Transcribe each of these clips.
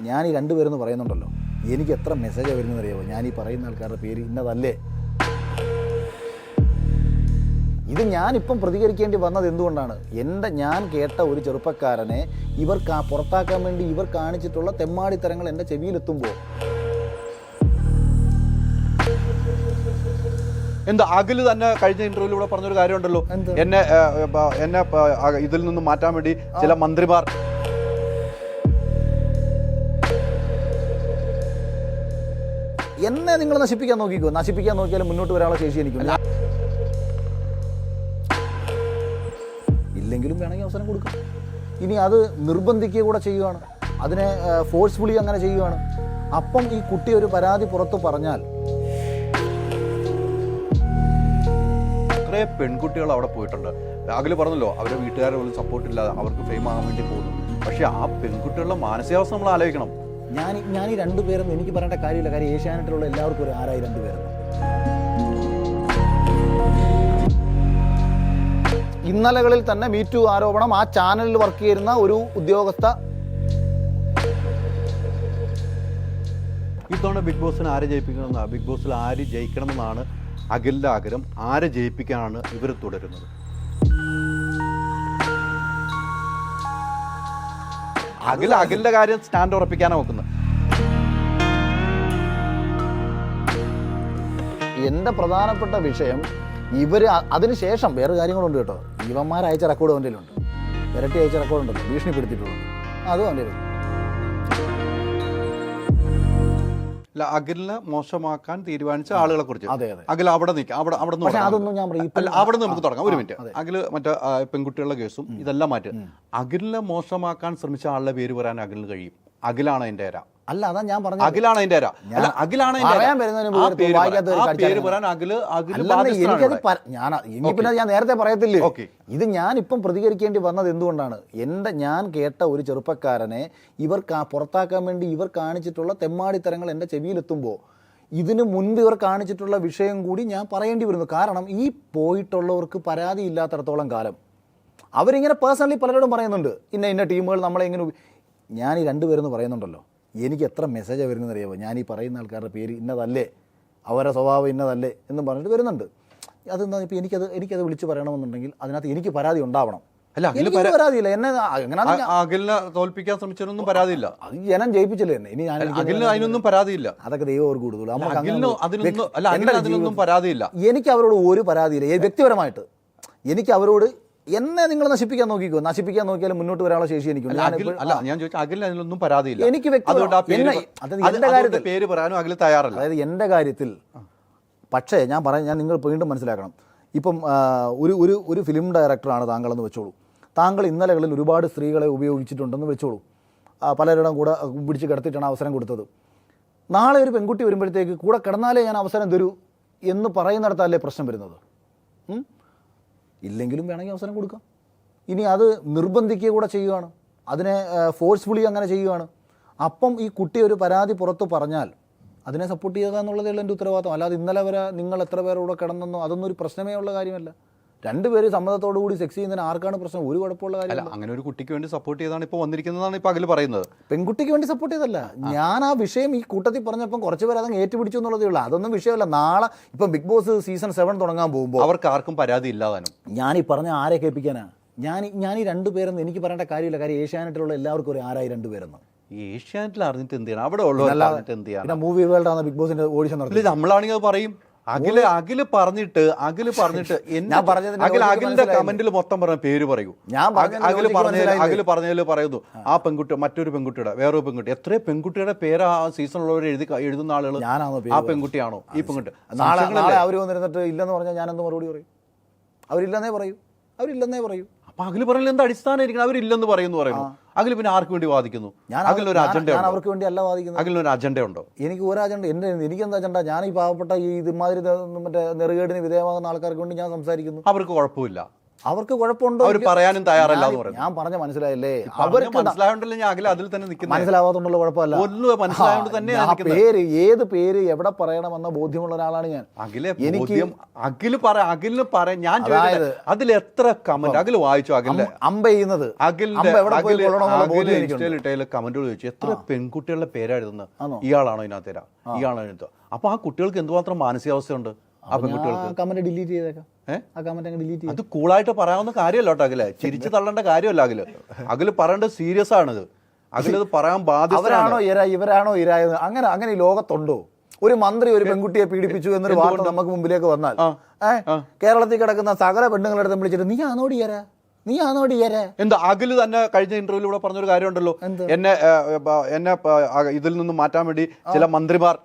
ഞാൻ ഈ രണ്ടുപേരെന്ന് പറയുന്നുണ്ടല്ലോ, എനിക്ക് എത്ര മെസ്സേജ് വരുന്നതെന്ന് അറിയാമോ? ഞാൻ ഈ പറയുന്ന ആൾക്കാരുടെ പേര് ഇന്നതല്ലേ. ഇത് ഞാനിപ്പം പ്രതികരിക്കേണ്ടി വന്നത് എന്തുകൊണ്ടാണ്? ഞാൻ കേട്ട ഒരു ചെറുപ്പക്കാരനെ ഇവർ പുറത്താക്കാൻ വേണ്ടി ഇവർ കാണിച്ചിട്ടുള്ള തെമ്മാടിത്തരങ്ങൾ എൻ്റെ ചെവിയിലെത്തുമ്പോൾ എന്താ അഖിൽ തന്നെ കഴിഞ്ഞ ഇന്റർവ്യൂലൂടെ പറഞ്ഞൊരു കാര്യമുണ്ടല്ലോ, എന്നെ ഇതിൽ നിന്ന് മാറ്റാൻ വേണ്ടി ചില മന്ത്രിമാർ എന്നെ നിങ്ങൾ നശിപ്പിക്കാൻ നോക്കിയാലും മുന്നോട്ട് വരാനുള്ള ശേഷി എനിക്കുണ്ട്. ഇല്ലെങ്കിലും വേണമെങ്കിൽ അവസരം കൊടുക്കാം. ഇനി അത് നിർബന്ധിക്കുക കൂടെ ചെയ്യുകയാണ്, അതിനെ ഫോഴ്സ്ഫുള്ളി അങ്ങനെ ചെയ്യുകയാണ്. അപ്പം ഈ കുട്ടി ഒരു പരാതി പുറത്ത് പറഞ്ഞാൽ കുറേ പെൺകുട്ടികൾ അവിടെ പോയിട്ടുണ്ട്. അഖിൽ പറഞ്ഞല്ലോ, അവരുടെ വീട്ടുകാരെ പോലും സപ്പോർട്ടില്ലാതെ അവർക്ക് ഫെയിം ആകാൻ വേണ്ടി പോകുന്നു. പക്ഷെ ആ പെൺകുട്ടികളുടെ മാനസികാവസ്ഥ നമ്മൾ ആലോചിക്കണം. ഞാൻ ഈ രണ്ടുപേരെന്ന് എനിക്ക് പറയേണ്ട കാര്യമില്ല. കാര്യം ഏഷ്യാനെറ്റിലുള്ള എല്ലാവർക്കും ഒരു ആരായി രണ്ടുപേരെന്ന്. ഇന്നലകളിൽ തന്നെ മീറ്റു ആരോപണം ആ ചാനലിൽ വർക്ക് ചെയ്യുന്ന ഒരു ഉദ്യോഗസ്ഥ. ഇത്തവണ ബിഗ് ബോസിന് ആരെ ജയിപ്പിക്കണമെന്നാണ്, ബിഗ് ബോസിൽ ആര് ജയിക്കണമെന്നാണ് അഖിലിന്റെ ആഗ്രഹം. ആരെ ജയിപ്പിക്കാനാണ് ഇവർ തുടരുന്നത്? അഖിലിന്റെ കാര്യം സ്റ്റാൻഡ് ഉറപ്പിക്കാനാണ് നോക്കുന്നത്. എൻ്റെ പ്രധാനപ്പെട്ട വിഷയം ഇവർ അതിനുശേഷം വേറെ കാര്യങ്ങളുണ്ട് കേട്ടോ. ഇവന്മാർ അയച്ച റെക്കോർഡ് അവൻ്റെ ഉണ്ട്, ഇരട്ടി അയച്ച റെക്കോർഡ് ഉണ്ടല്ലോ, ഭീഷണിപ്പെടുത്തിയിട്ടുള്ളത്, അതും അവൻ്റെ അല്ല, അഖിലിനെ മോശമാക്കാൻ തീരുമാനിച്ച ആളുകളെ കുറിച്ച്. അതെ അതെ, അഖിൽ അവിടെ നിൽക്കാം, അതൊന്നും ഞാൻ അവിടെ നമുക്ക് തുടങ്ങാം. ഒരു മിനിറ്റ്. അഖിൽ മറ്റേ പെൺകുട്ടികളുടെ കേസും ഇതെല്ലാം മാറ്റി അഖിലിനെ മോശമാക്കാൻ ശ്രമിച്ച ആളുടെ പേര് പറയാൻ അഖിലിന് കഴിയും. അഖിലാണ് അതിന്റെ ഏര. അല്ല, അതാ ഞാൻ പറഞ്ഞു, അഖിലാണ് അതിന്റെ ഏര. അഖിലാണ് ഞാൻ നേരത്തെ പറയത്തില്ലേ. ഇത് ഞാനിപ്പം പ്രതികരിക്കേണ്ടി വന്നത് എന്തുകൊണ്ടാണ്? ഞാൻ കേട്ട ഒരു ചെറുപ്പക്കാരനെ ഇവർ പുറത്താക്കാൻ വേണ്ടി ഇവർ കാണിച്ചിട്ടുള്ള തെമ്മാടിത്തരങ്ങൾ എൻ്റെ ചെവിയിലെത്തുമ്പോൾ ഇതിനു മുൻപ് ഇവർ കാണിച്ചിട്ടുള്ള വിഷയം കൂടി ഞാൻ പറയേണ്ടി വരുന്നു. കാരണം ഈ പോയിട്ടുള്ളവർക്ക് പരാതി ഇല്ലാത്തടത്തോളം കാലം അവരിങ്ങനെ പേഴ്സണലി പലരോടും പറയുന്നുണ്ട്, ഇന്ന ടീമുകൾ നമ്മളെ ഇങ്ങനെ. ഞാൻ ഈ രണ്ടുപേരെന്ന് പറയുന്നുണ്ടല്ലോ, എനിക്ക് എത്ര മെസ്സേജാണ് വരുന്നതെന്ന് അറിയാമോ? ഞാൻ ഈ പറയുന്ന ആൾക്കാരുടെ പേര് ഇന്നതല്ലേ, അവരുടെ സ്വഭാവം ഇന്നതല്ലേ എന്നും പറഞ്ഞിട്ട് വരുന്നുണ്ട്. അതെന്താ, ഇപ്പോൾ എനിക്കത് വിളിച്ച് പറയണമെന്നുണ്ടെങ്കിൽ അതിനകത്ത് എനിക്ക് പരാതി ഉണ്ടാവണം. പരാതിയില്ല, എന്നെ അഖിലിനെ തോൽപ്പിക്കാൻ ശ്രമിച്ചൊന്നും പരാതിയില്ല. അത് ജനം ജയിപ്പിച്ചില്ലേ എന്നെ. ഇനി അതിനൊന്നും പരാതിയില്ല. അതൊക്കെ ദൈവം അവർക്ക് കൂടുതൽ. പരാതിയില്ല. എനിക്ക് അവരോട് ഒരു പരാതിയില്ല. വ്യക്തിപരമായിട്ട് എനിക്ക് അവരോട് എന്നെ നിങ്ങൾ നശിപ്പിക്കാൻ നോക്കിയാലും മുന്നോട്ട് വരാനുള്ള ശേഷി എനിക്കുണ്ട്. ഞാൻ ചോദിച്ചാൽ അഖിലിന് അതിലൊന്നും പരാതിയില്ല. എനിക്ക് പേര് പറയാനും അഖിൽ തയ്യാറല്ല. അതായത് എൻ്റെ കാര്യത്തിൽ. പക്ഷേ ഞാൻ നിങ്ങൾ വീണ്ടും മനസ്സിലാക്കണം. ഇപ്പം ഒരു ഫിലിം ഡയറക്ടറാണ് താങ്കളെന്ന് വെച്ചോളൂ. താങ്കൾ ഇന്നലകളിൽ ഒരുപാട് സ്ത്രീകളെ ഉപയോഗിച്ചിട്ടുണ്ടെന്ന് വെച്ചോളൂ. പലരുടെ കൂടെ പിടിച്ച് കിടത്തിയിട്ടാണ് അവസരം കൊടുത്തത്. നാളെ ഒരു പെൺകുട്ടി വരുമ്പോഴത്തേക്ക് കൂടെ കിടന്നാലേ ഞാൻ അവസരം തരൂ എന്ന് പറയുന്നിടത്തല്ലേ പ്രശ്നം വരുന്നത്. ഇല്ലെങ്കിലും വേണമെങ്കിൽ അവസരം കൊടുക്കാം. ഇനി അത് നിർബന്ധിക്കുക കൂടെ ചെയ്യുകയാണ്, അതിനെ ഫോഴ്സ്ഫുള്ളി അങ്ങനെ ചെയ്യുകയാണ്. അപ്പം ഈ കുട്ടി ഒരു പരാതി പുറത്ത് പറഞ്ഞാൽ അതിനെ സപ്പോർട്ട് ചെയ്യുക എന്നുള്ളതേ ഉള്ളൂ എൻ്റെ ഉത്തരവാദിത്വം. അല്ലാതെ ഇന്നലെ വരെ നിങ്ങൾ എത്ര പേരോടെ കിടന്നെന്നോ അതൊന്നും ഒരു പ്രശ്നമേ ഉള്ള കാര്യമല്ല. രണ്ടുപേര് സമ്മതത്തോടു കൂടി സെക്സ് ചെയ്യുന്നതിന് ആർക്കാണ് പ്രശ്നം? ഒരു കുഴപ്പമുള്ള കാര്യമല്ല. അങ്ങനെ ഒരു കുട്ടിക്ക് വേണ്ടി സപ്പോർട്ട് ചെയ്താണ് ഇപ്പോൾ വന്നിരിക്കുന്നതാണ് ഇപ്പോൾ അഖിൽ പറയുന്നത്. പെൺകുട്ടിക്ക് വേണ്ടി സപ്പോർട്ട് ചെയ്തല്ല. ഞാൻ ആ വിഷയം ഈ കൂട്ടത്തിൽ പറഞ്ഞപ്പം കുറച്ച് പേര് അതങ്ങ് ഏറ്റുപിടിച്ചു എന്നുള്ളതേ ഉള്ളൂ. അതൊന്നും വിഷയമല്ല. നാളെ ഇപ്പം ബിഗ് ബോസ് സീസൺ 7 തുടങ്ങാൻ പോകുമ്പോൾ അവർക്ക് ആർക്കും പരാതി ഇല്ലാതാനും. ഞാനീ പറഞ്ഞ ആരെ കേൾപ്പിക്കാനാ? ഞാൻ ഈ രണ്ടുപേരെന്ന് എനിക്ക് പറയേണ്ട കാര്യമില്ല. കാര്യം ഏഷ്യാനെറ്റിലുള്ള എല്ലാവർക്കും ഒരു ആരായി രണ്ടുപേരെന്ന്. ഏഷ്യാനെറ്റിൽ അറിഞ്ഞിട്ട് എന്ത് ചെയ്യണം? അവിടെ ഉള്ള മൂവി വേൾഡ് ആണ് ബിഗ് ബോസിന്റെ ഓഡിഷൻ നടത്തി. നമ്മളാണെങ്കിൽ പറയും അഖില് പറഞ്ഞിട്ട് അഖിലിന്റെ കമന്റിൽ മൊത്തം പറഞ്ഞ പേര് പറയൂ. അഖില് പറഞ്ഞതിൽ പറയുന്നു ആ പെൺകുട്ടി, മറ്റൊരു പെൺകുട്ടിയുടെ, വേറൊരു പെൺകുട്ടി. എത്ര പെൺകുട്ടിയുടെ പേര് ആ സീസണിലുള്ളവർ എഴുതുന്ന ആളുകൾ ആ പെൺകുട്ടിയാണോ ഈ പെൺകുട്ടി? നാളെ അവർ വന്നിരുന്നിട്ട് ഇല്ലെന്ന് പറഞ്ഞാൽ ഞാനെന്ത് മറുപടി പറയും? അവരില്ലെന്നേ പറയൂ. അപ്പൊ അഖില് പറഞ്ഞാൽ എന്താ അടിസ്ഥാനം ഇരിക്കണം? അവരില്ലെന്ന് പറയുന്നു. അഖിൽ പിന്നെ ആർക്ക് വേണ്ടി വാദിക്കുന്നു? അഖിലൊരു അജണ്ട, അവർക്ക് വേണ്ടി അല്ല വാദിക്കുന്നത്. അഖിലൊരു അജണ്ട ഉണ്ടോ? എനിക്ക് ഒരു അജണ്ട. എനിക്കെന്താ അജണ്ട? ഞാൻ ഈ പാവപ്പെട്ട ഈ ഇതുമാതിരി മറ്റേ നെറുകേടിന് വിധേയമാകുന്ന ആൾക്കാർക്ക് വേണ്ടി ഞാൻ സംസാരിക്കുന്നു. അവർക്ക് കുഴപ്പമില്ല. അവർക്ക് കുഴപ്പമുണ്ടോ അവർ പറയാനും തയ്യാറല്ല എന്ന് പറയുന്നത്. ഞാൻ പറഞ്ഞ മനസ്സിലായില്ലേ? അവർക്ക് മനസ്സിലായോണ്ടല്ലോ ഞാൻ അഖില അതിൽ തന്നെ നിൽക്കുന്നത്. മനസ്സിലാവാത്തോണ്ടുള്ള കുഴപ്പമല്ല, ഒന്നും മനസ്സിലായോണ്ട് തന്നെ പേര് ഏത് പേര് എവിടെ പറയണമെന്ന ബോധ്യമുള്ള ഒരാളാണ് ഞാൻ. അഖിലിന് പറയാം. ഞാൻ ചോദിച്ചത് അതിൽ എത്ര കമന്റ് അഖിൽ വായിച്ചു? അമ്പ ചെയ്യുന്നത് ഇൻസ്റ്റയിലിട്ടതിൽ കമന്റുകൾ ചോദിച്ചു എത്ര പെൺകുട്ടികളുടെ പേരായിരുന്നത്, ഇയാളാണോ ഇതിനകത്ത് തരാം, ഇയാളാണോ ഇതിനകത്ത്. അപ്പൊ ആ കുട്ടികൾക്ക് എന്തുമാത്രം മാനസികാവസ്ഥയുണ്ട് ആ പെൺകുട്ടികൾക്ക്. കമന്റ് ഡിലീറ്റ് ചെയ്തേക്കാം. അത് കൂളായിട്ട് പറയാവുന്ന കാര്യമല്ല കേട്ടോ അഖിലെ, ചിരിച്ചു തള്ളേണ്ട കാര്യമല്ല അഖില്. അഖില് പറയേണ്ടത് സീരിയസ് ആണിത്. അഖിലത് പറയാൻ അവരാണോ ഇര ഇവരാണോ ഇരായത്? അങ്ങനെ ഈ ലോകത്തുണ്ടോ? ഒരു മന്ത്രി ഒരു പെൺകുട്ടിയെ പീഡിപ്പിച്ചു എന്നൊരു വാർത്ത നമുക്ക് മുമ്പിലേക്ക് വന്നാൽ കേരളത്തിൽ കിടക്കുന്ന സകല പെണ്ണുങ്ങളുടെ അടുത്ത് വിളിച്ചിട്ട് നീ ആണോടിയരാ, നീ ആണോടിയരാ എന്താ? അഖില് തന്നെ കഴിഞ്ഞ ഇന്റർവ്യൂലൂടെ പറഞ്ഞൊരു കാര്യമുണ്ടല്ലോ, എന്നെ ഇതിൽ നിന്ന് മാറ്റാൻ വേണ്ടി ചില മന്ത്രിമാർ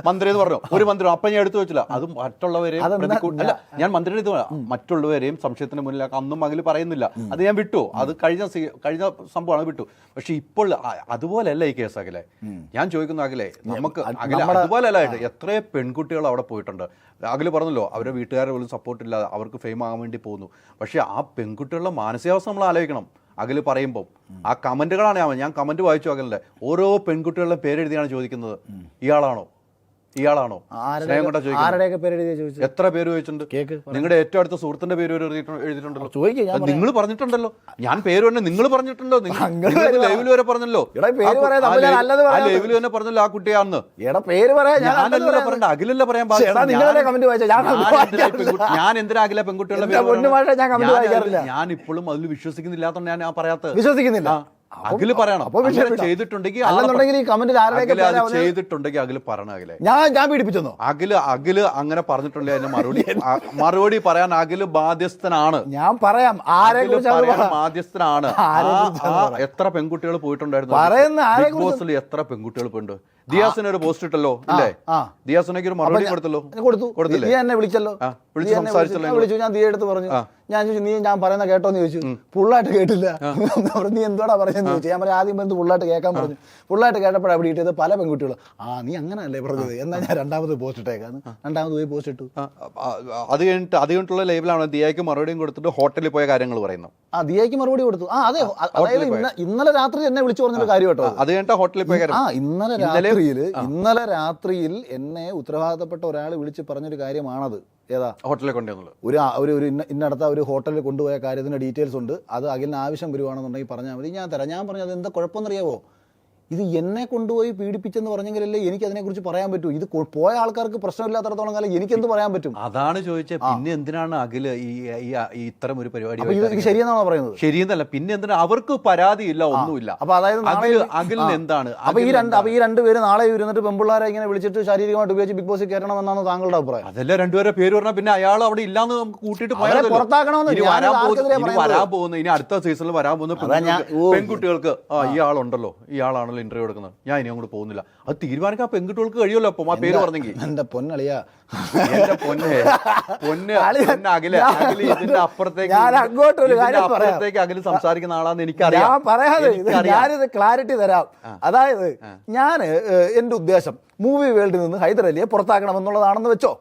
മന്ത്രി എന്ന് പറഞ്ഞു, ഒരു മന്ത്രി. അപ്പൊ ഞാൻ എടുത്തു വെച്ചില്ല, അത് മറ്റുള്ളവരെയും അല്ല, ഞാൻ മന്ത്രിയുടെ ഇത് മറ്റുള്ളവരെയും സംശയത്തിന് മുന്നിലാക്കാം അന്നും അഖില് പറയുന്നില്ല. അത് ഞാൻ വിട്ടു, അത് കഴിഞ്ഞ സംഭവമാണ്, വിട്ടു. പക്ഷെ ഇപ്പോൾ അതുപോലെയല്ല ഈ കേസ് അഖിലെ. ഞാൻ ചോദിക്കുന്നു അഖിലെ, നമുക്ക് അഖിലെ അതുപോലെയല്ല. എത്ര പെൺകുട്ടികൾ അവിടെ പോയിട്ടുണ്ട്. അഖില് പറഞ്ഞല്ലോ അവരുടെ വീട്ടുകാരെ പോലും സപ്പോർട്ടില്ലാതെ അവർക്ക് ഫെയിം ആകാൻ വേണ്ടി പോകുന്നു. പക്ഷെ ആ പെൺകുട്ടികളുടെ മാനസികാവസ്ഥ നമ്മൾ ആലോചിക്കണം. അഖില് പറയുമ്പോൾ ആ കമന്റുകളാണ് ഞാൻ കമന്റ് വായിച്ചു. അഖിലിന്റെ ഓരോ പെൺകുട്ടികളുടെ പേരെഴുതിയാണ് ചോദിക്കുന്നത്, ഇയാളാണോ ഇയാളാണോ സ്നേഹം കൊണ്ടാ ചോദിക്കുന്നത്. എത്ര പേര് ചോദിച്ചിട്ടുണ്ട്? നിങ്ങളുടെ ഏറ്റവും അടുത്ത സുഹൃത്തിന്റെ പേര് എഴുതിയിട്ടുണ്ടല്ലോ. നിങ്ങൾ പറഞ്ഞിട്ടുണ്ടല്ലോ, ഞാൻ പേര് തന്നെ നിങ്ങൾ പറഞ്ഞിട്ടുണ്ടല്ലോ, ലൈവിൽ വരെ പറഞ്ഞല്ലോ, ലൈവിൽ തന്നെ പറഞ്ഞല്ലോ ആ കുട്ടിയാണെന്ന്. ഞാനല്ല പറയണ്ട, അഖിലല്ല പറയാൻ ഞാൻ എന്തിനാ അഖില പെൺകുട്ടികളുടെ പേര്? ഞാൻ ഇപ്പോഴും അതിൽ വിശ്വസിക്കുന്നില്ലാത്തോണ്ട് ഞാൻ പറയാത്തത്. വിശ്വസിക്കുന്നില്ല. അഖില് പറയണം ചെയ്തിട്ടുണ്ടെങ്കിൽ ചെയ്തിട്ടുണ്ടെങ്കിൽ അഖില് പറയണം. അഖിലെ ഞാൻ പീഡിപ്പിച്ചെന്നോ? അഖില് അങ്ങനെ പറഞ്ഞിട്ടുണ്ടെങ്കിൽ അതിന് മറുപടി പറയാൻ അഖില് ബാധ്യസ്ഥനാണ്. ഞാൻ പറയാം, ബാധ്യസ്ഥനാണ്. എത്ര പെൺകുട്ടികൾ പോയിട്ടുണ്ടായിരുന്നു ബിഗ് ബോസിൽ? എത്ര പെൺകുട്ടികൾ പോയിട്ടുണ്ട്? ദിയാസിന് ഒരു പോസ്റ്റ് ഇട്ടല്ലോ അല്ലേ? ദിയാസിനൊക്കെ ഒരു മറുപടി കൊടുത്തില്ലേ? എന്നെ വിളിച്ചല്ലോ, വിളിച്ചു. ഞാൻ ദിയ എടുത്ത് പറഞ്ഞു, ഞാൻ ചോദിച്ചു നീ ഞാൻ പറയുന്ന കേട്ടോന്ന് ചോദിച്ചു. ഫുള്ളായിട്ട് കേട്ടില്ല. നീ എന്തോടാ പറഞ്ഞെന്ന് ചോദിച്ചു. ഞാൻ പറഞ്ഞു ആദ്യം ബന്ധു ഫുള്ളായിട്ട് കേൾക്കാൻ പറഞ്ഞു. ഫുള്ളായിട്ട് കേട്ടപ്പോഴാണ് അവിടെ ഇട്ടത് പല പെൺകുട്ടികളും. നീ അങ്ങനെയല്ലേ പറഞ്ഞത്, എന്നാൽ ഞാൻ രണ്ടാമത് പോസ്റ്റ് ഇട്ടേക്കാന്ന്. രണ്ടാമത് പോയി പോസ്റ്റ് ഇട്ടു. അത് കഴിഞ്ഞിട്ടുള്ള ലൈവിലാണ് ദിയയ്ക്ക് മറുപടിയും കൊടുത്തിട്ട് ഹോട്ടലിൽ പോയ കാര്യങ്ങൾ പറയുന്നു. ദിയയ്ക്ക് മറുപടി കൊടുത്തു. അതെ, അതായത് ഇന്നലെ രാത്രി എന്നെ വിളിച്ചു പറഞ്ഞൊരു കാര്യം കേട്ടോ. അത് കഴിഞ്ഞിട്ട് ഹോട്ടലിൽ പോയ കാര്യം. ഇന്നലെ രാത്രിയിൽ എന്നെ ഉത്തരവാദിത്തപ്പെട്ട ഒരാൾ വിളിച്ച് പറഞ്ഞൊരു കാര്യമാണത്. ഏതാ? ഹോട്ടലിൽ കൊണ്ടുവന്നുള്ളത്. ഒരു ഇന്നടത്ത ഒരു ഹോട്ടലിൽ കൊണ്ടുപോയ കാര്യത്തിന്റെ ഡീറ്റെയിൽസ് ഉണ്ട്. അത് അഖിലിന് ആവശ്യം വരുവാണെന്നുണ്ടെങ്കിൽ പറഞ്ഞാൽ മതി, ഞാൻ തരാം. ഞാൻ പറഞ്ഞത് എന്താ കുഴപ്പമെന്നറിയാവോ? ഇത് എന്നെ കൊണ്ടുപോയി പീഡിപ്പിച്ചെന്ന് പറഞ്ഞെങ്കിലല്ലേ എനിക്ക് അതിനെക്കുറിച്ച് പറയാൻ പറ്റൂ. ഇത് പോയ ആൾക്കാർക്ക് പ്രശ്നമില്ലാത്തടത്തോളം കാലം എനിക്കെന്ത് പറയാൻ പറ്റും? അതാണ് ചോദിച്ചത്. പിന്നെ എന്തിനാണ് അഖില് ഈ ഇത്തരം ഒരു പരിപാടി? ഇത് ശരിയെന്നാണോ പറയുന്നത്? ശരിയെന്നല്ല, പിന്നെ എന്തിനാ? അവർക്ക് പരാതിയില്ല, ഒന്നുമില്ല. അപ്പൊ അതായത് അഖിലിന് എന്താണ്? അപ്പൊ ഈ രണ്ടുപേര് നാളെ ഇരുന്നിട്ട് പെമ്പിള്ളാരെ ഇങ്ങനെ വിളിച്ചിട്ട് ശാരീരികമായിട്ട് ഉപയോഗിച്ച് ബിഗ് ബോസിൽ കയറണമെന്നാണ് താങ്കളുടെ അഭിപ്രായം? അതല്ല, രണ്ടുപേരെ പേര് പറഞ്ഞാൽ പിന്നെ അയാൾ അവിടെ ഇല്ലാന്ന് നമുക്ക് കൂട്ടിയിട്ട് വരാൻ പോകുന്നു. ഇനി അടുത്ത സീസണിൽ വരാൻ പോകുന്ന പെൺകുട്ടികൾക്ക് ഇയാളുണ്ടല്ലോ, ഇയാളാണല്ലോ ഇന്റർവ്യൂ എടുക്കുന്നത്, ഞാൻ ഇനി അങ്ങോട്ട് പോകുന്നില്ല. അത് തീരുമാനിക്കാൻ പെൺകുട്ടികൾക്ക് കഴിയുമല്ലോ. അപ്പം ആ പേര് പറഞ്ഞെങ്കിൽ എന്റെ പൊന്നളിയാ, ഇതിന്റെ അപ്പുറത്തേക്ക് അഖില് സംസാരിക്കുന്ന ആളാന്ന് എനിക്കറിയാം. ഞാനിത് ക്ലാരിറ്റി തരാം. അതായത് ഞാൻ എന്റെ ഉദ്ദേശം മൂവി വേൾഡിൽ നിന്ന് ഹൈദർ അലിയെ പുറത്താക്കണമെന്നുള്ളതാണെന്ന് വെച്ചോ.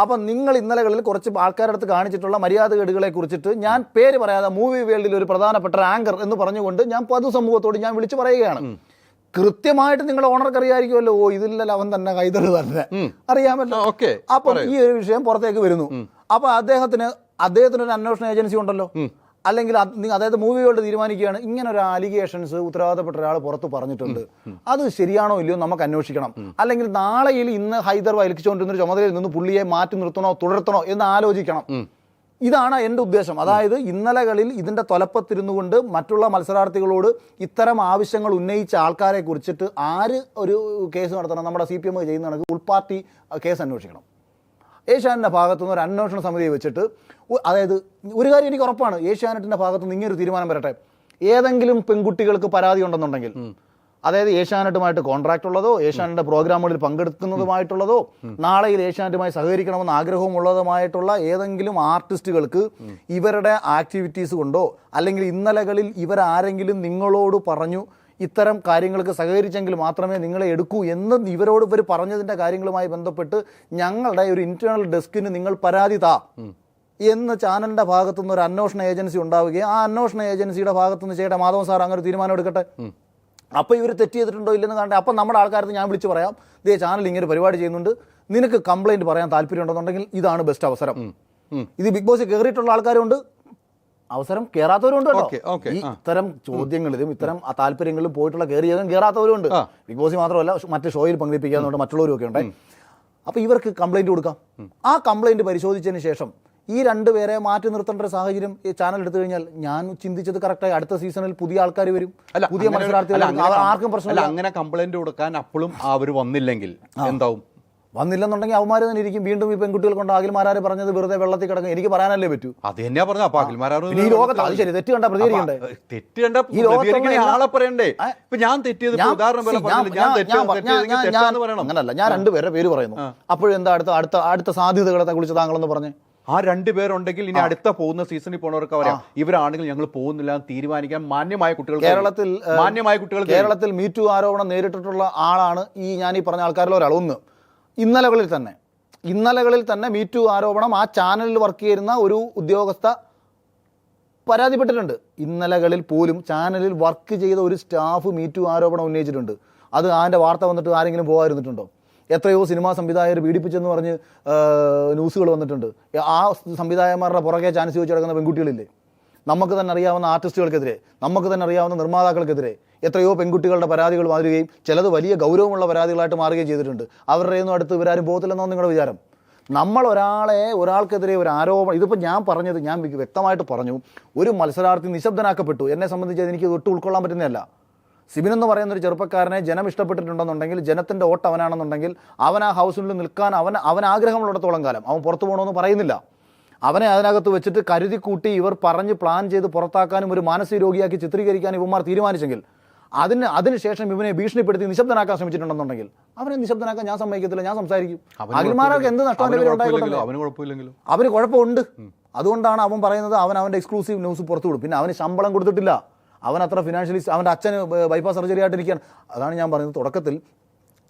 അപ്പൊ നിങ്ങൾ ഇന്നലകളിൽ കുറച്ച് ആൾക്കാരുടെ അടുത്ത് കാണിച്ചിട്ടുള്ള മര്യാദകേടുകളെ കുറിച്ചിട്ട് ഞാൻ പേര് പറയാതെ മൂവി വേൾഡിൽ ഒരു പ്രധാനപ്പെട്ട ആങ്കർ എന്ന് പറഞ്ഞുകൊണ്ട് ഞാൻ പൊതുസമൂഹത്തോട് ഞാൻ വിളിച്ചു പറയുകയാണ്. കൃത്യമായിട്ട് നിങ്ങളുടെ ഓണർക്ക് അറിയാമായിരിക്കുമല്ലോ, ഇതില്ലല്ലോ അവൻ തന്നെ ഹൈദർ തന്നെ അറിയാമല്ലോ. അപ്പം ഈ ഒരു വിഷയം പുറത്തേക്ക് വരുന്നു. അപ്പൊ അദ്ദേഹത്തിന് ഒരു അന്വേഷണ ഏജൻസി ഉണ്ടല്ലോ, അല്ലെങ്കിൽ അതായത് മൂവി വേൾഡ് തീരുമാനിക്കുകയാണ് ഇങ്ങനെ ഒരു അലിഗേഷൻസ് ഉത്തരവാദിത്തപ്പെട്ട ഒരാൾ പുറത്ത് പറഞ്ഞിട്ടുണ്ട്, അത് ശരിയാണോ ഇല്ലയോ നമുക്ക് അന്വേഷിക്കണം. അല്ലെങ്കിൽ നാളെയിൽ ഇന്ന് ഹൈദർ വലിച്ചുകൊണ്ടിരുന്ന ചുമതലയിൽ നിന്ന് പുള്ളിയെ മാറ്റി നിർത്തണോ തുടർത്തണോ എന്ന് ആലോചിക്കണം. ഇതാണ് എൻ്റെ ഉദ്ദേശം. അതായത് ഇന്നലകളിൽ ഇതിൻ്റെ തൊലപ്പത്തിരുന്നു കൊണ്ട് മറ്റുള്ള മത്സരാർത്ഥികളോട് ഇത്തരം ആവശ്യങ്ങൾ ഉന്നയിച്ച ആൾക്കാരെ കുറിച്ചിട്ട് ആര് ഒരു കേസ് നടത്തണം? നമ്മുടെ CPM ചെയ്യുന്ന ഉൾപാർട്ടി കേസ് അന്വേഷിക്കണം. ഏഷ്യാനെറ്റിൻ്റെ ഭാഗത്തുനിന്ന് ഒരു അന്വേഷണ സമിതിയെ വെച്ചിട്ട്, അതായത് ഒരു കാര്യം എനിക്ക് ഉറപ്പാണ്, ഏഷ്യാനെറ്റിൻ്റെ ഭാഗത്തുനിന്ന് ഇങ്ങനൊരു തീരുമാനം വരട്ടെ. ഏതെങ്കിലും പെൺകുട്ടികൾക്ക് പരാതി ഉണ്ടെന്നുണ്ടെങ്കിൽ, അതായത് ഏഷ്യാനെറ്റുമായിട്ട് കോൺട്രാക്ട് ഉള്ളതോ ഏഷ്യാനെറ്റിന്റെ പ്രോഗ്രാമുകളിൽ പങ്കെടുക്കുന്നതുമായിട്ടുള്ളതോ നാളെയിൽ ഏഷ്യാനെറ്റുമായി സഹകരിക്കണമെന്ന് ആഗ്രഹമുള്ളതുമായിട്ടുള്ള ഏതെങ്കിലും ആർട്ടിസ്റ്റുകൾക്ക് ഇവരുടെ ആക്ടിവിറ്റീസ് കൊണ്ടോ അല്ലെങ്കിൽ ഇന്നലകളിൽ ഇവരാരെങ്കിലും നിങ്ങളോട് പറഞ്ഞു ഇത്തരം കാര്യങ്ങൾക്ക് സഹകരിച്ചെങ്കിൽ മാത്രമേ നിങ്ങളെ എടുക്കൂ എന്ന് ഇവർ പറഞ്ഞതിൻ്റെ കാര്യങ്ങളുമായി ബന്ധപ്പെട്ട് ഞങ്ങളുടെ ഒരു ഇന്റേണൽ ഡെസ്കിന് നിങ്ങൾ പരാതി താ എന്ന് ചാനലിൻ്റെ ഭാഗത്തുനിന്ന് ഒരു അന്വേഷണ ഏജൻസി ഉണ്ടാവുകയും ആ അന്വേഷണ ഏജൻസിയുടെ ഭാഗത്തുനിന്ന് ചെയ്യേണ്ട മാധവൻ സാർ അങ്ങനെ ഒരു തീരുമാനം എടുക്കട്ടെ. അപ്പോൾ ഇവർ തെറ്റ് ചെയ്തിട്ടുണ്ടോ ഇല്ലെന്ന് കാണട്ടെ. അപ്പം നമ്മുടെ ആൾക്കാർക്ക് ഞാൻ വിളിച്ച് പറയാം, ഇതേ ചാനൽ ഇങ്ങനെ പരിപാടി ചെയ്യുന്നുണ്ട്, നിനക്ക് കംപ്ലയിൻറ്റ് പറയാൻ താല്പര്യം ഉണ്ടെന്നുണ്ടെങ്കിൽ ഇതാണ് ബെസ്റ്റ് അവസരം. ഇത് ബിഗ് ബോസിൽ കയറിയിട്ടുള്ള ആൾക്കാരുണ്ട്, അവസരം കയറാത്തവരുണ്ട് കേട്ടോ. ഈ ഇത്തരം ചോദ്യങ്ങളിലും ഇത്തരം താല്പര്യങ്ങളിലും പോയിട്ടുള്ള കയറിയതും കയറാത്തവരുണ്ട്. ബിഗ് ബോസിൽ മാത്രമല്ല മറ്റ് ഷോയിൽ പങ്കെടുപ്പിക്കാന്നുണ്ട് മറ്റുള്ളവരും ഒക്കെ ഉണ്ട്. അപ്പോൾ ഇവർക്ക് കംപ്ലയിൻറ്റ് കൊടുക്കാം. ആ കംപ്ലയിൻറ്റ് പരിശോധിച്ചതിന് ശേഷം ഈ രണ്ടുപേരെ മാറ്റി നിർത്തേണ്ട ഒരു സാഹചര്യം ഈ ചാനൽ എടുത്തു കഴിഞ്ഞാൽ ഞാൻ ചിന്തിച്ചത് കറക്റ്റായി. അടുത്ത സീസണിൽ പുതിയ ആൾക്കാർ വരും, പുതിയ മത്സരാർത്ഥികൾ, ആർക്കും പ്രശ്നമില്ല. അങ്ങനെ കംപ്ലൈന്റ് കൊടുക്കാൻ അപ്പോഴും അവർ വന്നില്ലെങ്കിൽ എന്താവും? വന്നില്ലെന്നുണ്ടെങ്കിൽ അവന്മാർ തന്നെ ഇരിക്കും. വീണ്ടും ഈ പെൺകുട്ടികൾ കൊണ്ട് അഖിൽമാരാര് പറഞ്ഞത് വെറുതെ വെള്ളത്തിൽ കിടക്കും. എനിക്ക് പറയാനല്ലേ പറ്റൂ. അത് തന്നെയാ പറഞ്ഞ. അപ്പൊ അഖിൽമാരാർ ഈ ലോകത്ത് അത് ശരി, തെറ്റ് കണ്ട പ്രതികരിക്കണ്ടേ? തെറ്റ് കണ്ട ഈ ലോകത്തെ ആളെ പറയണ്ടേ? ഇപ്പൊ ഞാൻ തെറ്റിയത് അങ്ങനല്ല, ഞാൻ രണ്ടുപേരുടെ പേര് പറയുന്നു. അപ്പോഴും എന്താ അടുത്ത സാധ്യതകളെ കുറിച്ച് താങ്കളൊന്ന് പറഞ്ഞേ. ആ രണ്ടുപേരുണ്ടെങ്കിൽ ഇനി അടുത്ത പോകുന്ന സീസണിൽ പോകുന്നവർക്ക് പറയാം, ഇവരാണെങ്കിൽ ഞങ്ങൾ പോകുന്നില്ല തീരുമാനിക്കാൻ മാന്യമായ കുട്ടികൾ കേരളത്തിൽ മീറ്റു ആരോപണം നേരിട്ടിട്ടുള്ള ആളാണ് ഞാൻ ഈ പറഞ്ഞ ആൾക്കാരിൽ ഒരാൾ. ഒന്ന് ഇന്നലകളിൽ തന്നെ മീറ്റു ആരോപണം ആ ചാനലിൽ വർക്ക് ചെയ്യുന്ന ഒരു ഉദ്യോഗസ്ഥ പരാതിപ്പെട്ടിട്ടുണ്ട്. ഇന്നലകളിൽ പോലും ചാനലിൽ വർക്ക് ചെയ്ത ഒരു സ്റ്റാഫ് മീറ്റു ആരോപണം ഉന്നയിച്ചിട്ടുണ്ട്. അത് അതിൻ്റെ വാർത്ത വന്നിട്ട് ആരെങ്കിലും പോകാതിരുന്നിട്ടുണ്ടോ? എത്രയോ സിനിമാ സംവിധായകർ പീഡിപ്പിച്ചെന്ന് പറഞ്ഞ് ന്യൂസുകൾ വന്നിട്ടുണ്ട്. ആ സംവിധായകന്മാരുടെ പുറകെ ചാൻസ് ചോദിച്ചു കിടക്കുന്ന പെൺകുട്ടികളില്ലേ? നമുക്ക് തന്നെ അറിയാവുന്ന ആർട്ടിസ്റ്റുകൾക്കെതിരെ, നമുക്ക് തന്നെ അറിയാവുന്ന നിർമ്മാതാക്കൾക്കെതിരെ എത്രയോ പെൺകുട്ടികളുടെ പരാതികൾ മാറുകയും ചിലത് വലിയ ഗൗരവമുള്ള പരാതികളായിട്ട് മാറുകയും ചെയ്തിട്ടുണ്ട്. അവരുടെയൊന്നും അടുത്ത് ഇവരാരും പോകത്തില്ലെന്നാണ് നിങ്ങളുടെ വിചാരം? നമ്മൾ ഒരാൾക്കെതിരെ ഒരു ആരോപണം, ഇതിപ്പോൾ ഞാൻ പറഞ്ഞത് ഞാൻ വ്യക്തമായിട്ട് പറഞ്ഞു, ഒരു മത്സരാർത്ഥി നിശബ്ദനാക്കപ്പെട്ടു. എന്നെ സംബന്ധിച്ച് എനിക്ക് ഒട്ടും ഉൾക്കൊള്ളാൻ പറ്റുന്നതല്ല. സിബിൻ എന്ന് പറയുന്ന ഒരു ചെറുപ്പക്കാരനെ ജനം ഇഷ്ടപ്പെട്ടിട്ടുണ്ടെന്നുണ്ടെങ്കിൽ, ജനത്തിൻ്റെ വോട്ട് അവനാണെന്നുണ്ടെങ്കിൽ, അവൻ ആ ഹൗസിനുള്ളിൽ നിൽക്കാൻ അവൻ ആഗ്രഹമുള്ളിടത്തോളം കാലം അവൻ പുറത്തു പോകണമെന്ന് പറയുന്നില്ല. അവനെ അതിനകത്ത് വെച്ചിട്ട് കരുതി കൂട്ടി ഇവർ പറഞ്ഞ് പ്ലാൻ ചെയ്ത് പുറത്താക്കാനും ഒരു മാനസിക രോഗിയാക്കി ചിത്രീകരിക്കാനും ഇവന്മാർ തീരുമാനിച്ചെങ്കിൽ, അതിനുശേഷം ഇവനെ ഭീഷണിപ്പെടുത്തി നിശബ്ദനാക്കാൻ ശ്രമിച്ചിട്ടുണ്ടെന്നുണ്ടെങ്കിൽ അവനെ നിശബ്ദനാക്കാൻ ഞാൻ സമ്മതിക്കത്തില്ല, ഞാൻ സംസാരിക്കും. അഖിൽമാരാർക്ക് എന്ത് നഷ്ടം അവന് കുഴപ്പമുണ്ട്. അതുകൊണ്ടാണ് അവൻ പറയുന്നത് അവൻ്റെ എക്സ്ക്ലൂസീവ് ന്യൂസ് പുറത്തു വിടും. പിന്നെ അവന് ശമ്പളം കൊടുത്തിട്ടില്ല, അവൻ അത്ര ഫിനാൻഷ്യലി, അവൻ്റെ അച്ഛന് ബൈപ്പാസ് സർജറി ആയിട്ടിരിക്കുകയാണ്. അതാണ് ഞാൻ പറയുന്നത്, തുടക്കത്തിൽ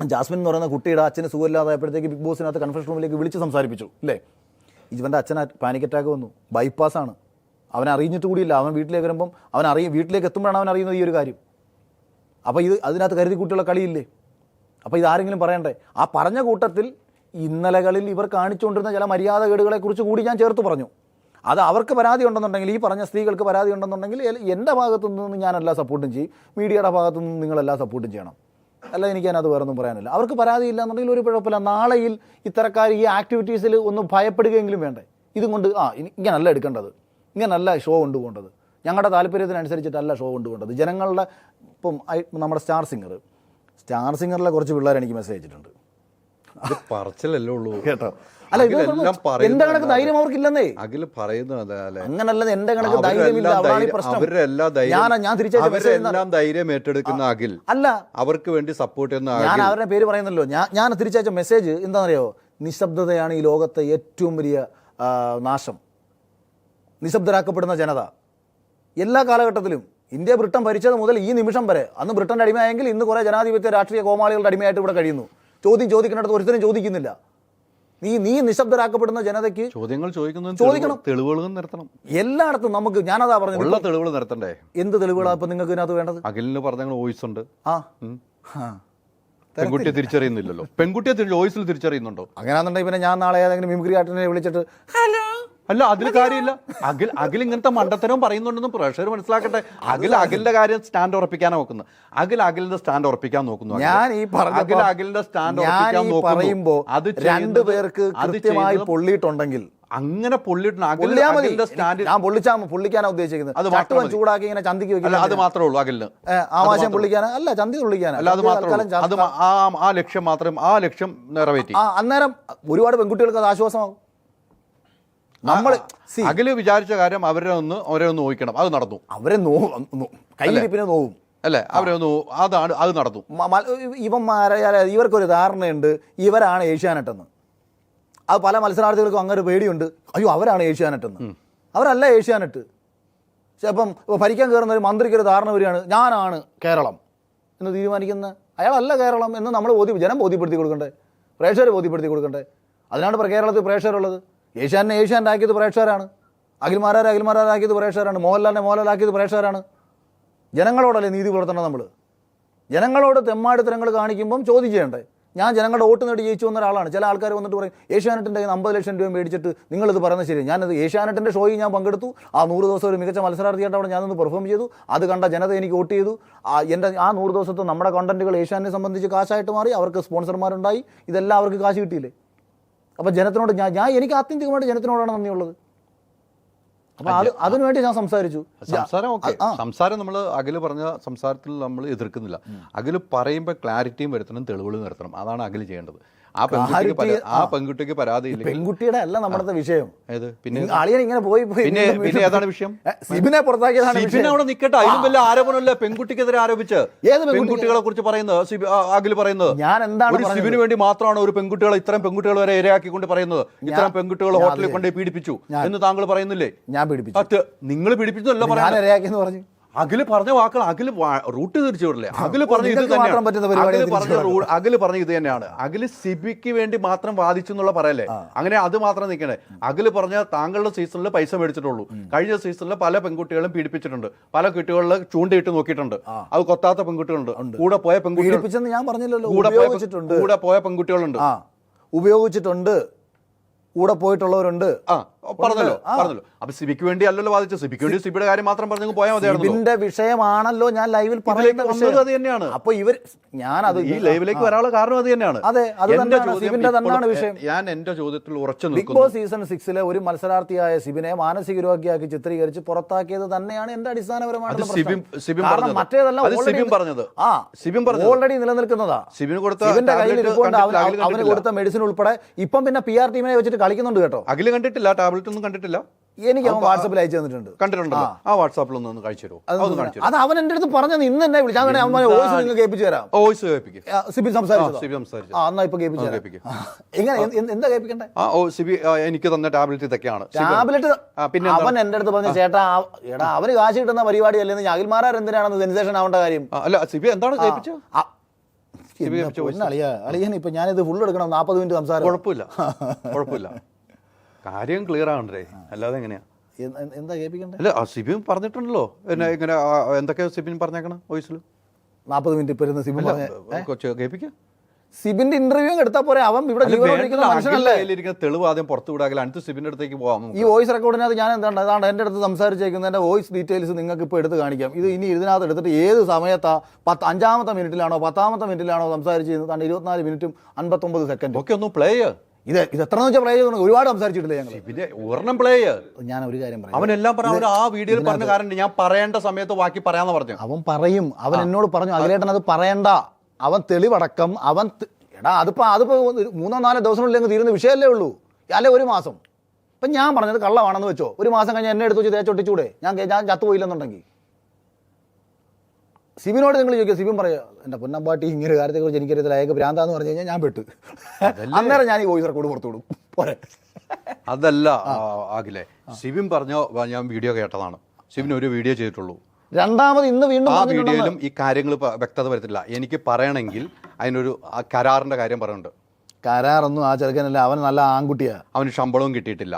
ജാസ്മിൻ എന്ന് പറയുന്ന കുട്ടിയുടെ അച്ഛന് സുഖമില്ലാതായപ്പോഴത്തേക്ക് ബിഗ് ബോസിനകത്ത് കൺഫറൻസ് റൂമിലേക്ക് വിളിച്ച് സംസാരിപ്പിച്ചു അല്ലേ? ഇവൻ്റെ അച്ഛന് പാനിക് അറ്റാക്ക് വന്നു, ബൈപ്പാസാണ്, അവനെ അറിഞ്ഞിട്ട് കൂടിയില്ല. അവൻ വീട്ടിലേക്ക് വരുമ്പം വീട്ടിലേക്ക് എത്തുമ്പോഴാണ് അവൻ അറിയുന്നത് ഈ ഒരു കാര്യം. അപ്പോൾ അതിനകത്ത് കരുതി കുട്ടികളെ കളിയില്ലേ? അപ്പോൾ ഇതാരെങ്കിലും പറയണ്ടേ? ആ പറഞ്ഞ കൂട്ടത്തിൽ ഇന്നലകളിൽ ഇവർ കാണിച്ചുകൊണ്ടിരുന്ന ചില മര്യാദകേടുകളെക്കുറിച്ച് കൂടി ഞാൻ ചേർത്ത് പറഞ്ഞു. അത് അവർക്ക് പരാതി ഉണ്ടെന്നുണ്ടെങ്കിൽ, ഈ പറഞ്ഞ സ്ത്രീകൾക്ക് പരാതി ഉണ്ടെന്നുണ്ടെങ്കിൽ എൻ്റെ ഭാഗത്തു നിന്ന് ഞാനെല്ലാ സപ്പോർട്ടും ചെയ്യും, മീഡിയയുടെ ഭാഗത്തു നിന്ന് നിങ്ങളെല്ലാ സപ്പോർട്ടും ചെയ്യണം. അല്ല, എനിക്കതിനകത്ത് വേറൊന്നും പറയാനില്ല. അവർക്ക് പരാതി ഇല്ല എന്നുണ്ടെങ്കിൽ ഒരു കുഴപ്പമില്ല. നാളെയിൽ ഇത്തരക്കാർ ഈ ആക്ടിവിറ്റീസിൽ ഒന്ന് ഭയപ്പെടുകയെങ്കിലും വേണ്ടേ? ഇതും കൊണ്ട് ഇങ്ങനല്ല എടുക്കേണ്ടത്, ഇങ്ങനല്ല ഷോ കൊണ്ടുപോകേണ്ടത്, ഞങ്ങളുടെ താല്പര്യത്തിനനുസരിച്ചിട്ടല്ല ഷോ കൊണ്ടുപോകേണ്ടത്. ജനങ്ങളുടെ ഇപ്പം നമ്മുടെ സ്റ്റാർ സിംഗറിലെ കുറച്ച് പിള്ളേർ എനിക്ക് മെസ്സേജ് അയച്ചിട്ടുണ്ട്. അത് പറച്ചിലല്ലേ ഉള്ളൂ കേട്ടോ. അല്ല, എന്റെ കണക്ക് ധൈര്യം അവർക്കില്ലെന്നേ. അങ്ങനല്ല, എന്റെ കണക്ക് ധൈര്യമില്ല, അതാണ് ഈ പ്രശ്നം. ഞാൻ തിരിച്ചയച്ച ധൈര്യം ഏറ്റെടുക്കുന്ന അഖിൽ അല്ല, അവർക്ക് വേണ്ടി സപ്പോർട്ട് ചെയ്യുന്ന, ഞാൻ അവരുടെ പേര് പറയുന്നല്ലോ. ഞാൻ തിരിച്ചയച്ച മെസ്സേജ് എന്താണെന്നറിയോ? നിശബ്ദതയാണ് ഈ ലോകത്തെ ഏറ്റവും വലിയ നാശം. നിശബ്ദരാക്കപ്പെടുന്ന ജനത എല്ലാ കാലഘട്ടത്തിലും, ഇന്ത്യ ബ്രിട്ടൻ ഭരിച്ചത് മുതൽ ഈ നിമിഷം വരെ, അന്ന് ബ്രിട്ടൻ്റെ അടിമയായെങ്കിൽ ഇന്ന് കുറേ ജനാധിപത്യ രാഷ്ട്രീയ കോമാളികളുടെ അടിമയായിട്ട് ഇവിടെ കഴിയുന്നു. ചോദിക്കുന്നിടത്ത് ഒരുത്തരും ചോദിക്കുന്നില്ല. നീ നിശബ്ദരാക്കപ്പെടുന്ന ജനതയ്ക്ക് ചോദ്യങ്ങൾ ചോദിക്കണം, തെളിവുകൾ നിർത്തണം. എല്ലായിടത്തും നമുക്ക്, ഞാനതാ പറഞ്ഞത്, തെളിവുകൾ നിർത്തണ്ടേ? എന്ത് തെളിവുകളാണ് ഇപ്പൊ നിങ്ങൾക്ക് ഇതിനകത്ത് വേണ്ടത്? അഖിലിന് പറഞ്ഞ വോയിസ് ഉണ്ട്. പെൺകുട്ടിയെ തിരിച്ചറിയുന്നില്ലല്ലോ. പെൺകുട്ടിയെ വോയിസിൽ തിരിച്ചറിയുന്നുണ്ടോ? അങ്ങനെയാണെന്നുണ്ടെങ്കിൽ പിന്നെ ഞാൻ നാളെ ഏതെങ്കിലും മിമിക്രി ആർട്ടിനെ വിളിച്ചിട്ട് ഹലോ, അല്ല, അതിൽ കാര്യമില്ല. അഖിൽ ഇങ്ങനത്തെ മണ്ടത്തരവും പറയുന്നുണ്ടെന്ന് പ്രേക്ഷകർ മനസ്സിലാക്കട്ടെ. അഖിലിന്റെ കാര്യം സ്റ്റാൻഡ് ഉറപ്പിക്കാനാണ് നോക്കുന്നത്. അഖിലിന്റെ സ്റ്റാൻഡ് ഉറപ്പിക്കാൻ നോക്കുന്നു. ഞാൻ ഈ അഖിലിന്റെ സ്റ്റാൻഡ് ഉറപ്പിക്കാൻ പറയുമ്പോ അത് രണ്ടുപേർക്ക് കൃത്യമായി പൊള്ളിയിട്ടുണ്ടെങ്കിൽ അങ്ങനെ പൊള്ളിക്കാനാ ഉദ്ദേശിക്കുന്നത്. ചൂടാക്കി ഇങ്ങനെ ചന്തിക്ക് വെക്കില്ല, അത് മാത്രമേ ഉള്ളൂ അഖിലിന്. ആവാശം പൊള്ളിക്കാനാ അല്ല, ചന്തി പൊള്ളിക്കാനാ. ആ ലക്ഷ്യം മാത്രം, ആ ലക്ഷ്യം നിറവേറ്റി. അന്നേരം ഒരുപാട് പെൺകുട്ടികൾക്ക് അത് ആശ്വാസമാകും. അഖില് വിചാരിച്ച കാര്യം അവരെ ഒന്ന് നോക്കണം, അത് നടന്നു. അവരെ കയ്യിരിപ്പിനെ നോവും അല്ലേ? അവരെ ഒന്ന് അത് നടന്നു. ഇവർക്കൊരു ധാരണയുണ്ട്, ഇവരാണ് ഏഷ്യാനെട്ടെന്ന്. അത് പല മത്സരാർത്ഥികൾക്കും അങ്ങനെ പേടിയുണ്ട്, അയ്യോ അവരാണ് ഏഷ്യാനെട്ടെന്ന്. അവരല്ല ഏഷ്യാനെറ്റ്. ചിലപ്പം ഭരിക്കാൻ കയറുന്ന ഒരു മന്ത്രിക്ക് ഒരു ധാരണ വരികയാണ്, ഞാനാണ് കേരളം എന്ന് തീരുമാനിക്കുന്ന അയാളല്ല കേരളം എന്ന് നമ്മൾ ജനം ബോധ്യപ്പെടുത്തി കൊടുക്കണ്ടേ, പ്രേക്ഷകർ ബോധ്യപ്പെടുത്തി കൊടുക്കണ്ടേ. അതിനാണ് കേരളത്തിൽ പ്രേക്ഷകരുള്ളത്. ഏഷ്യാനെറ്റ് ആക്കിയത് പ്രേക്ഷകരാണ്, അഖിൽമാരാക്കിയത് പ്രേക്ഷകരാണ്, മോഹൻലാലാക്കിയത് പ്രേക്ഷകരാണ്. ജനങ്ങളോടല്ലേ നീതി പുലർത്തണം നമ്മൾ? ജനങ്ങളോട് തെമ്മാടിത്തരങ്ങൾ കാണിക്കുമ്പം ചോദ്യം ചെയ്യണ്ടേ? ഞാൻ ജനങ്ങളുടെ വോട്ട് നേടി ജയിച്ചു വന്ന ഒരാളാണ്. ചില ആൾക്കാർ വന്നിട്ട് പറയും ഏഷ്യാനെറ്റിൻ്റെ 50 ലക്ഷം രൂപ മേടിച്ചിട്ട് നിങ്ങളിത് പറയുന്നത് ശരി. ഞാനത് ഏഷ്യാനെറ്റിൻ്റെ ഷോയിൽ ഞാൻ പങ്കെടുത്തു. ആ 100 ദിവസം ഒരു മികച്ച മത്സരാർത്ഥിയായിട്ട് അവിടെ ഞാനൊന്ന് പെർഫോം ചെയ്തു. അത് കണ്ട ജനത എനിക്ക് വോട്ട് ചെയ്തു. എൻ്റെ ആ 100 ദിവസത്തെ നമ്മുടെ കണ്ടന്റുകൾ ഏഷ്യാനെറ്റിനെ സംബന്ധിച്ച് കാശായിട്ട് മാറി. അവർക്ക് സ്പോൺസർമാരുണ്ടായി. ഇതെല്ലാം അവർക്ക് കാശ് കിട്ടിയില്ലേ? അപ്പോൾ ജനത്തിനോട് എനിക്ക് ആത്യന്തികമായിട്ട് ജനത്തിനോടാണ് നന്ദിയുള്ളത്. അപ്പോൾ അതിനുവേണ്ടി ഞാൻ സംസാരിച്ചു. സംസാരം നമ്മൾ അഖില് പറഞ്ഞ സംസാരത്തിൽ നമ്മൾ എതിർക്കുന്നില്ല. അഖില് പറയുമ്പോൾ ക്ലാരിറ്റിയും വരുത്തണം, തെളിവുകൾ നിർത്തണം. അതാണ് അഖില് ചെയ്യേണ്ടത്. ആ പെൺകുട്ടിക്ക് പരാതിയില്ല. പെൺകുട്ടിയുടെ അല്ല നമ്മുടെ വിഷയം. പിന്നെ അളിയൻ ഇങ്ങനെ പോയി പിന്നെ ഏതാണ് വിഷയം? സിബിനെ പുറത്താക്കിയതാണ്. സിബിനെ അവിടെ നിൽക്കട്ടെ, അതിലും വലിയ ആരോപണമല്ല പെൺകുട്ടിക്കെതിരെ ആരോപിച്ച് പെൺകുട്ടികളെ കുറിച്ച് പറയുന്നത് അഖില് പറയുന്നത്. ഞാൻ എന്താണ് സിബിന് വേണ്ടി മാത്രമാണ് ഒരു പെൺകുട്ടികളെ ഇത്തരം പെൺകുട്ടികൾ വരെ ഇരയാക്കിക്കൊണ്ട് പറയുന്നത്. ഇത്തരം പെൺകുട്ടികൾ ഹോട്ടലിൽ കൊണ്ട് പീഡിപ്പിച്ചു എന്ന് താങ്കൾ പറയുന്നില്ലേ? ഞാൻ പീഡിപ്പിച്ചു. നിങ്ങൾ പീഡിപ്പിച്ചതല്ല പറയാൻ. അഖില് പറഞ്ഞ വാക്കുകൾ അഖില് റൂട്ട് തിരിച്ചു വിടില്ലേ? അഖില് പറഞ്ഞ ഇത് തന്നെയാണ്. അഖില് പറഞ്ഞ ഇത് തന്നെയാണ്. അഖില് സിബിക്ക് വേണ്ടി മാത്രം വാദിച്ചു എന്നുള്ള പറയല്ലേ? അങ്ങനെ അത് മാത്രം നിൽക്കണേ. അഖില് പറഞ്ഞ താങ്കളുടെ സീസണിൽ പൈസ മേടിച്ചിട്ടുള്ളൂ. കഴിഞ്ഞ സീസണിൽ പല പെൺകുട്ടികളും പീഡിപ്പിച്ചിട്ടുണ്ട്. പല കുട്ടികളിൽ ചൂണ്ടയിട്ട് നോക്കിയിട്ടുണ്ട്. അത് കൊത്താത്ത പെൺകുട്ടികളുണ്ട്. കൂടെ പോയ പെൺകുട്ടികൾ ഞാൻ പറഞ്ഞില്ലല്ലോ. കൂടെ പോയ പെൺകുട്ടികളുണ്ട്. ഉപയോഗിച്ചിട്ടുണ്ട്. കൂടെ പോയിട്ടുള്ളവരുണ്ട്. പറഞ്ഞല്ലോ. അപ്പൊ സിബിക്ക് വേണ്ടി അല്ലല്ലോ വാദിച്ചു. സിബിക്ക് വേണ്ടി സിബിയുടെ കാര്യം മാത്രം പറഞ്ഞു പോയാൽ മതിയായിരുന്നു. ഇതിന്റെ വിഷയമാണല്ലോ ഞാൻ ലൈവിൽ പറയുന്നത്. അത് തന്നെയാണ്. അപ്പൊ ഞാനത് ഈ ലൈവിലേക്ക് വരാനുള്ള കാരണം അത് തന്നെയാണ്. അതെ, സിബിന്റെ തന്നെയാണ് വിഷയം. ഞാൻ എന്റെ ചോദ്യത്തിൽ ഉറച്ചു ബിഗ് ബോസ് സീസൺ 6 ഒരു മത്സരാർത്ഥിയായ സിബിനെ മാനസിക രോഗിയാക്കി ചിത്രീകരിച്ച് പുറത്താക്കിയത് തന്നെയാണ് എന്റെ അടിസ്ഥാനപരമായിട്ടുള്ള പ്രശ്നം. മറ്റേതെല്ലാം ഓൾറെഡി നിലനിൽക്കുന്നതാ. സിബിന്റെ കയ്യിൽ അവന് കൊടുത്ത മെഡിസിൻ ഉൾപ്പെടെ ഇപ്പം പിന്നെ PR ടീമിനെ വെച്ചിട്ട് കളിക്കുന്നുണ്ട് കേട്ടോ. അഖില് കണ്ടിട്ടില്ല, ടാബ്ലറ്റ് ഒന്നും കണ്ടിട്ടില്ല. എനിക്ക് അവൻ വാട്സാപ്പിൽ അയച്ചു തന്നിട്ടുണ്ട്. കണ്ടിട്ടുണ്ടോ? ആ വാട്സാപ്പിൽ ഒന്ന് കഴിച്ചു തരുമോ? അത് അവൻ എന്റെ അടുത്ത് പറഞ്ഞത് ഇന്ന് തന്നെ വിളിച്ചാൽ വോയിസ് നിങ്ങൾ കേൾപ്പിച്ചു തരാം. വോയിസ് കേൾപ്പിക്കും. സിബി സംസാരിച്ചു. എന്നാ ഇപ്പൊ കേൾപ്പിച്ചു എങ്ങനെ എന്താ കേൾപ്പിക്കണ്ടേ? സിബി എനിക്ക് തന്ന ടാബ്ലറ്റ് ഇതൊക്കെയാണ്. ടാബ്ലറ്റ് പിന്നെ അവൻ എന്റെ അടുത്ത് പറഞ്ഞു ചേട്ടാ എടാ അവന് കാശ് കിട്ടുന്ന പരിപാടി അല്ലെന്ന്. അഖിൽമാരാർ എന്തിനാണെന്ന് സെൻസേഷൻ ആവേണ്ട കാര്യം. അല്ല സിബി എന്താണ് കേൾപ്പിച്ചു? അളിയൻ ഇപ്പൊ ഞാനിത് ഫുൾ എടുക്കണം. 40 മിനിറ്റ് സംസാരം. കുഴപ്പമില്ല. കാര്യം ക്ലിയർ ആവണ്ടേ? അല്ലാതെ എങ്ങനെയാ? എന്താ കേൾപ്പിക്കണ്ടേ? അല്ല സിബിൻ പറഞ്ഞിട്ടുണ്ടല്ലോ ഇങ്ങനെ എന്തൊക്കെയാ സിബിൻ പറഞ്ഞേക്കണം വോയിസിൽ. 40 മിനിറ്റ് ഇപ്പൊ ഇരുന്ന് സിബിൻ കേൾപ്പിക്കാം. സിബിന്റെ ഇന്റർവ്യൂ എടുത്താൽ പോരെ? അവൻ ഇവിടെ മനുഷ്യനല്ലേ? തെളിവ് ആദ്യം പുറത്തു വിടാകില്ല. അടുത്ത് സിബിന്റെ അടുത്തേക്ക് പോകാം. ഈ വോയിസ് റെക്കോർഡിനകത്ത് ഞാൻ എന്താണ് അതാണ് എന്റെ അടുത്ത് സംസാരിച്ചേക്കുന്നതിന്റെ വോയിസ് ഡീറ്റെയിൽസ് നിങ്ങൾക്ക് ഇപ്പോൾ എടുത്ത് കാണിക്കാം. ഇനി ഇതിനകത്ത് എടുത്തിട്ട് ഏത് സമയത്താ 5-ാമത്തെ മിനിറ്റിലാണോ 10-ാമത്തെ മിനിറ്റിലാണോ സംസാരിച്ചിരുന്നത്? 24 മിനിറ്റും 59 സെക്കൻഡ് ഒക്കെ ഒന്ന് പ്ലേ ഇത് എത്രയെന്ന് വെച്ചാൽ പ്ലേ ചെയ്തു. ഒരുപാട് സംസാരിച്ചിട്ടില്ല ഞങ്ങൾ. പിന്നെ ഒരെണ്ണം പ്ലേ ഞാൻ ഒരു കാര്യം പറയാം. അവനെല്ലാം പറഞ്ഞു. ആ വീഡിയോയിൽ പറഞ്ഞ കാരണം ഞാൻ പറയേണ്ട സമയത്ത് ബാക്കി പറയാന്ന് പറഞ്ഞു. അവൻ പറയും. അവൻ എന്നോട് പറഞ്ഞു അഖിലേട്ടൻ അത് പറയണ്ട. അവൻ തെളിവടക്കം എടാ അതിപ്പോ 3-4 ദിവസങ്ങളിലേക്ക് തീരുന്ന വിഷയമല്ലേ ഉള്ളൂ. അല്ലെ 1 മാസം. ഇപ്പം ഞാൻ പറഞ്ഞത് കള്ളമാണെന്ന് വെച്ചോ. 1 മാസം കഴിഞ്ഞ് എന്നെ എടുത്ത് വെച്ച് തേച്ചൊട്ടിച്ചൂടെ? ഞാൻ ചത്തുപോയില്ലെന്നുണ്ടെങ്കിൽ സിബിനോട് നിങ്ങൾ ചോദിക്കുക. സിബിൻ പറയാം എൻ്റെ പൊന്നമ്പാട്ടി ഇങ്ങനെ കാര്യത്തെക്കുറിച്ച് എനിക്കറിയത്തില്ല, അയാൾക്ക് ഭ്രാന്താന്ന് പറഞ്ഞു കഴിഞ്ഞാൽ ഞാൻ പെട്ട്. അന്നേരം ഞാൻ ഈ വോയിസ് റെക്കോർഡ് പുറത്തു വിടും. പോരെ? അതല്ല ആകില്ലേ, സിബിൻ പറഞ്ഞോ ഞാൻ വീഡിയോ കേട്ടതാണ്. സിബിൻ ഒരു വീഡിയോ ചെയ്തിട്ടുള്ളൂ. രണ്ടാമത് ഇന്ന് വീണ്ടും ആ വീഡിയോയിലും ഈ കാര്യങ്ങൾ വ്യക്തത വരുത്തില്ല. എനിക്ക് പറയണമെങ്കിൽ അതിനൊരു കരാറിന്റെ കാര്യം പറയുന്നുണ്ട്. കരാറൊന്നും ആ ചെറുക്കനല്ല, അവൻ നല്ല ആൺകുട്ടിയാ, അവന് ശമ്പളവും കിട്ടിയിട്ടില്ല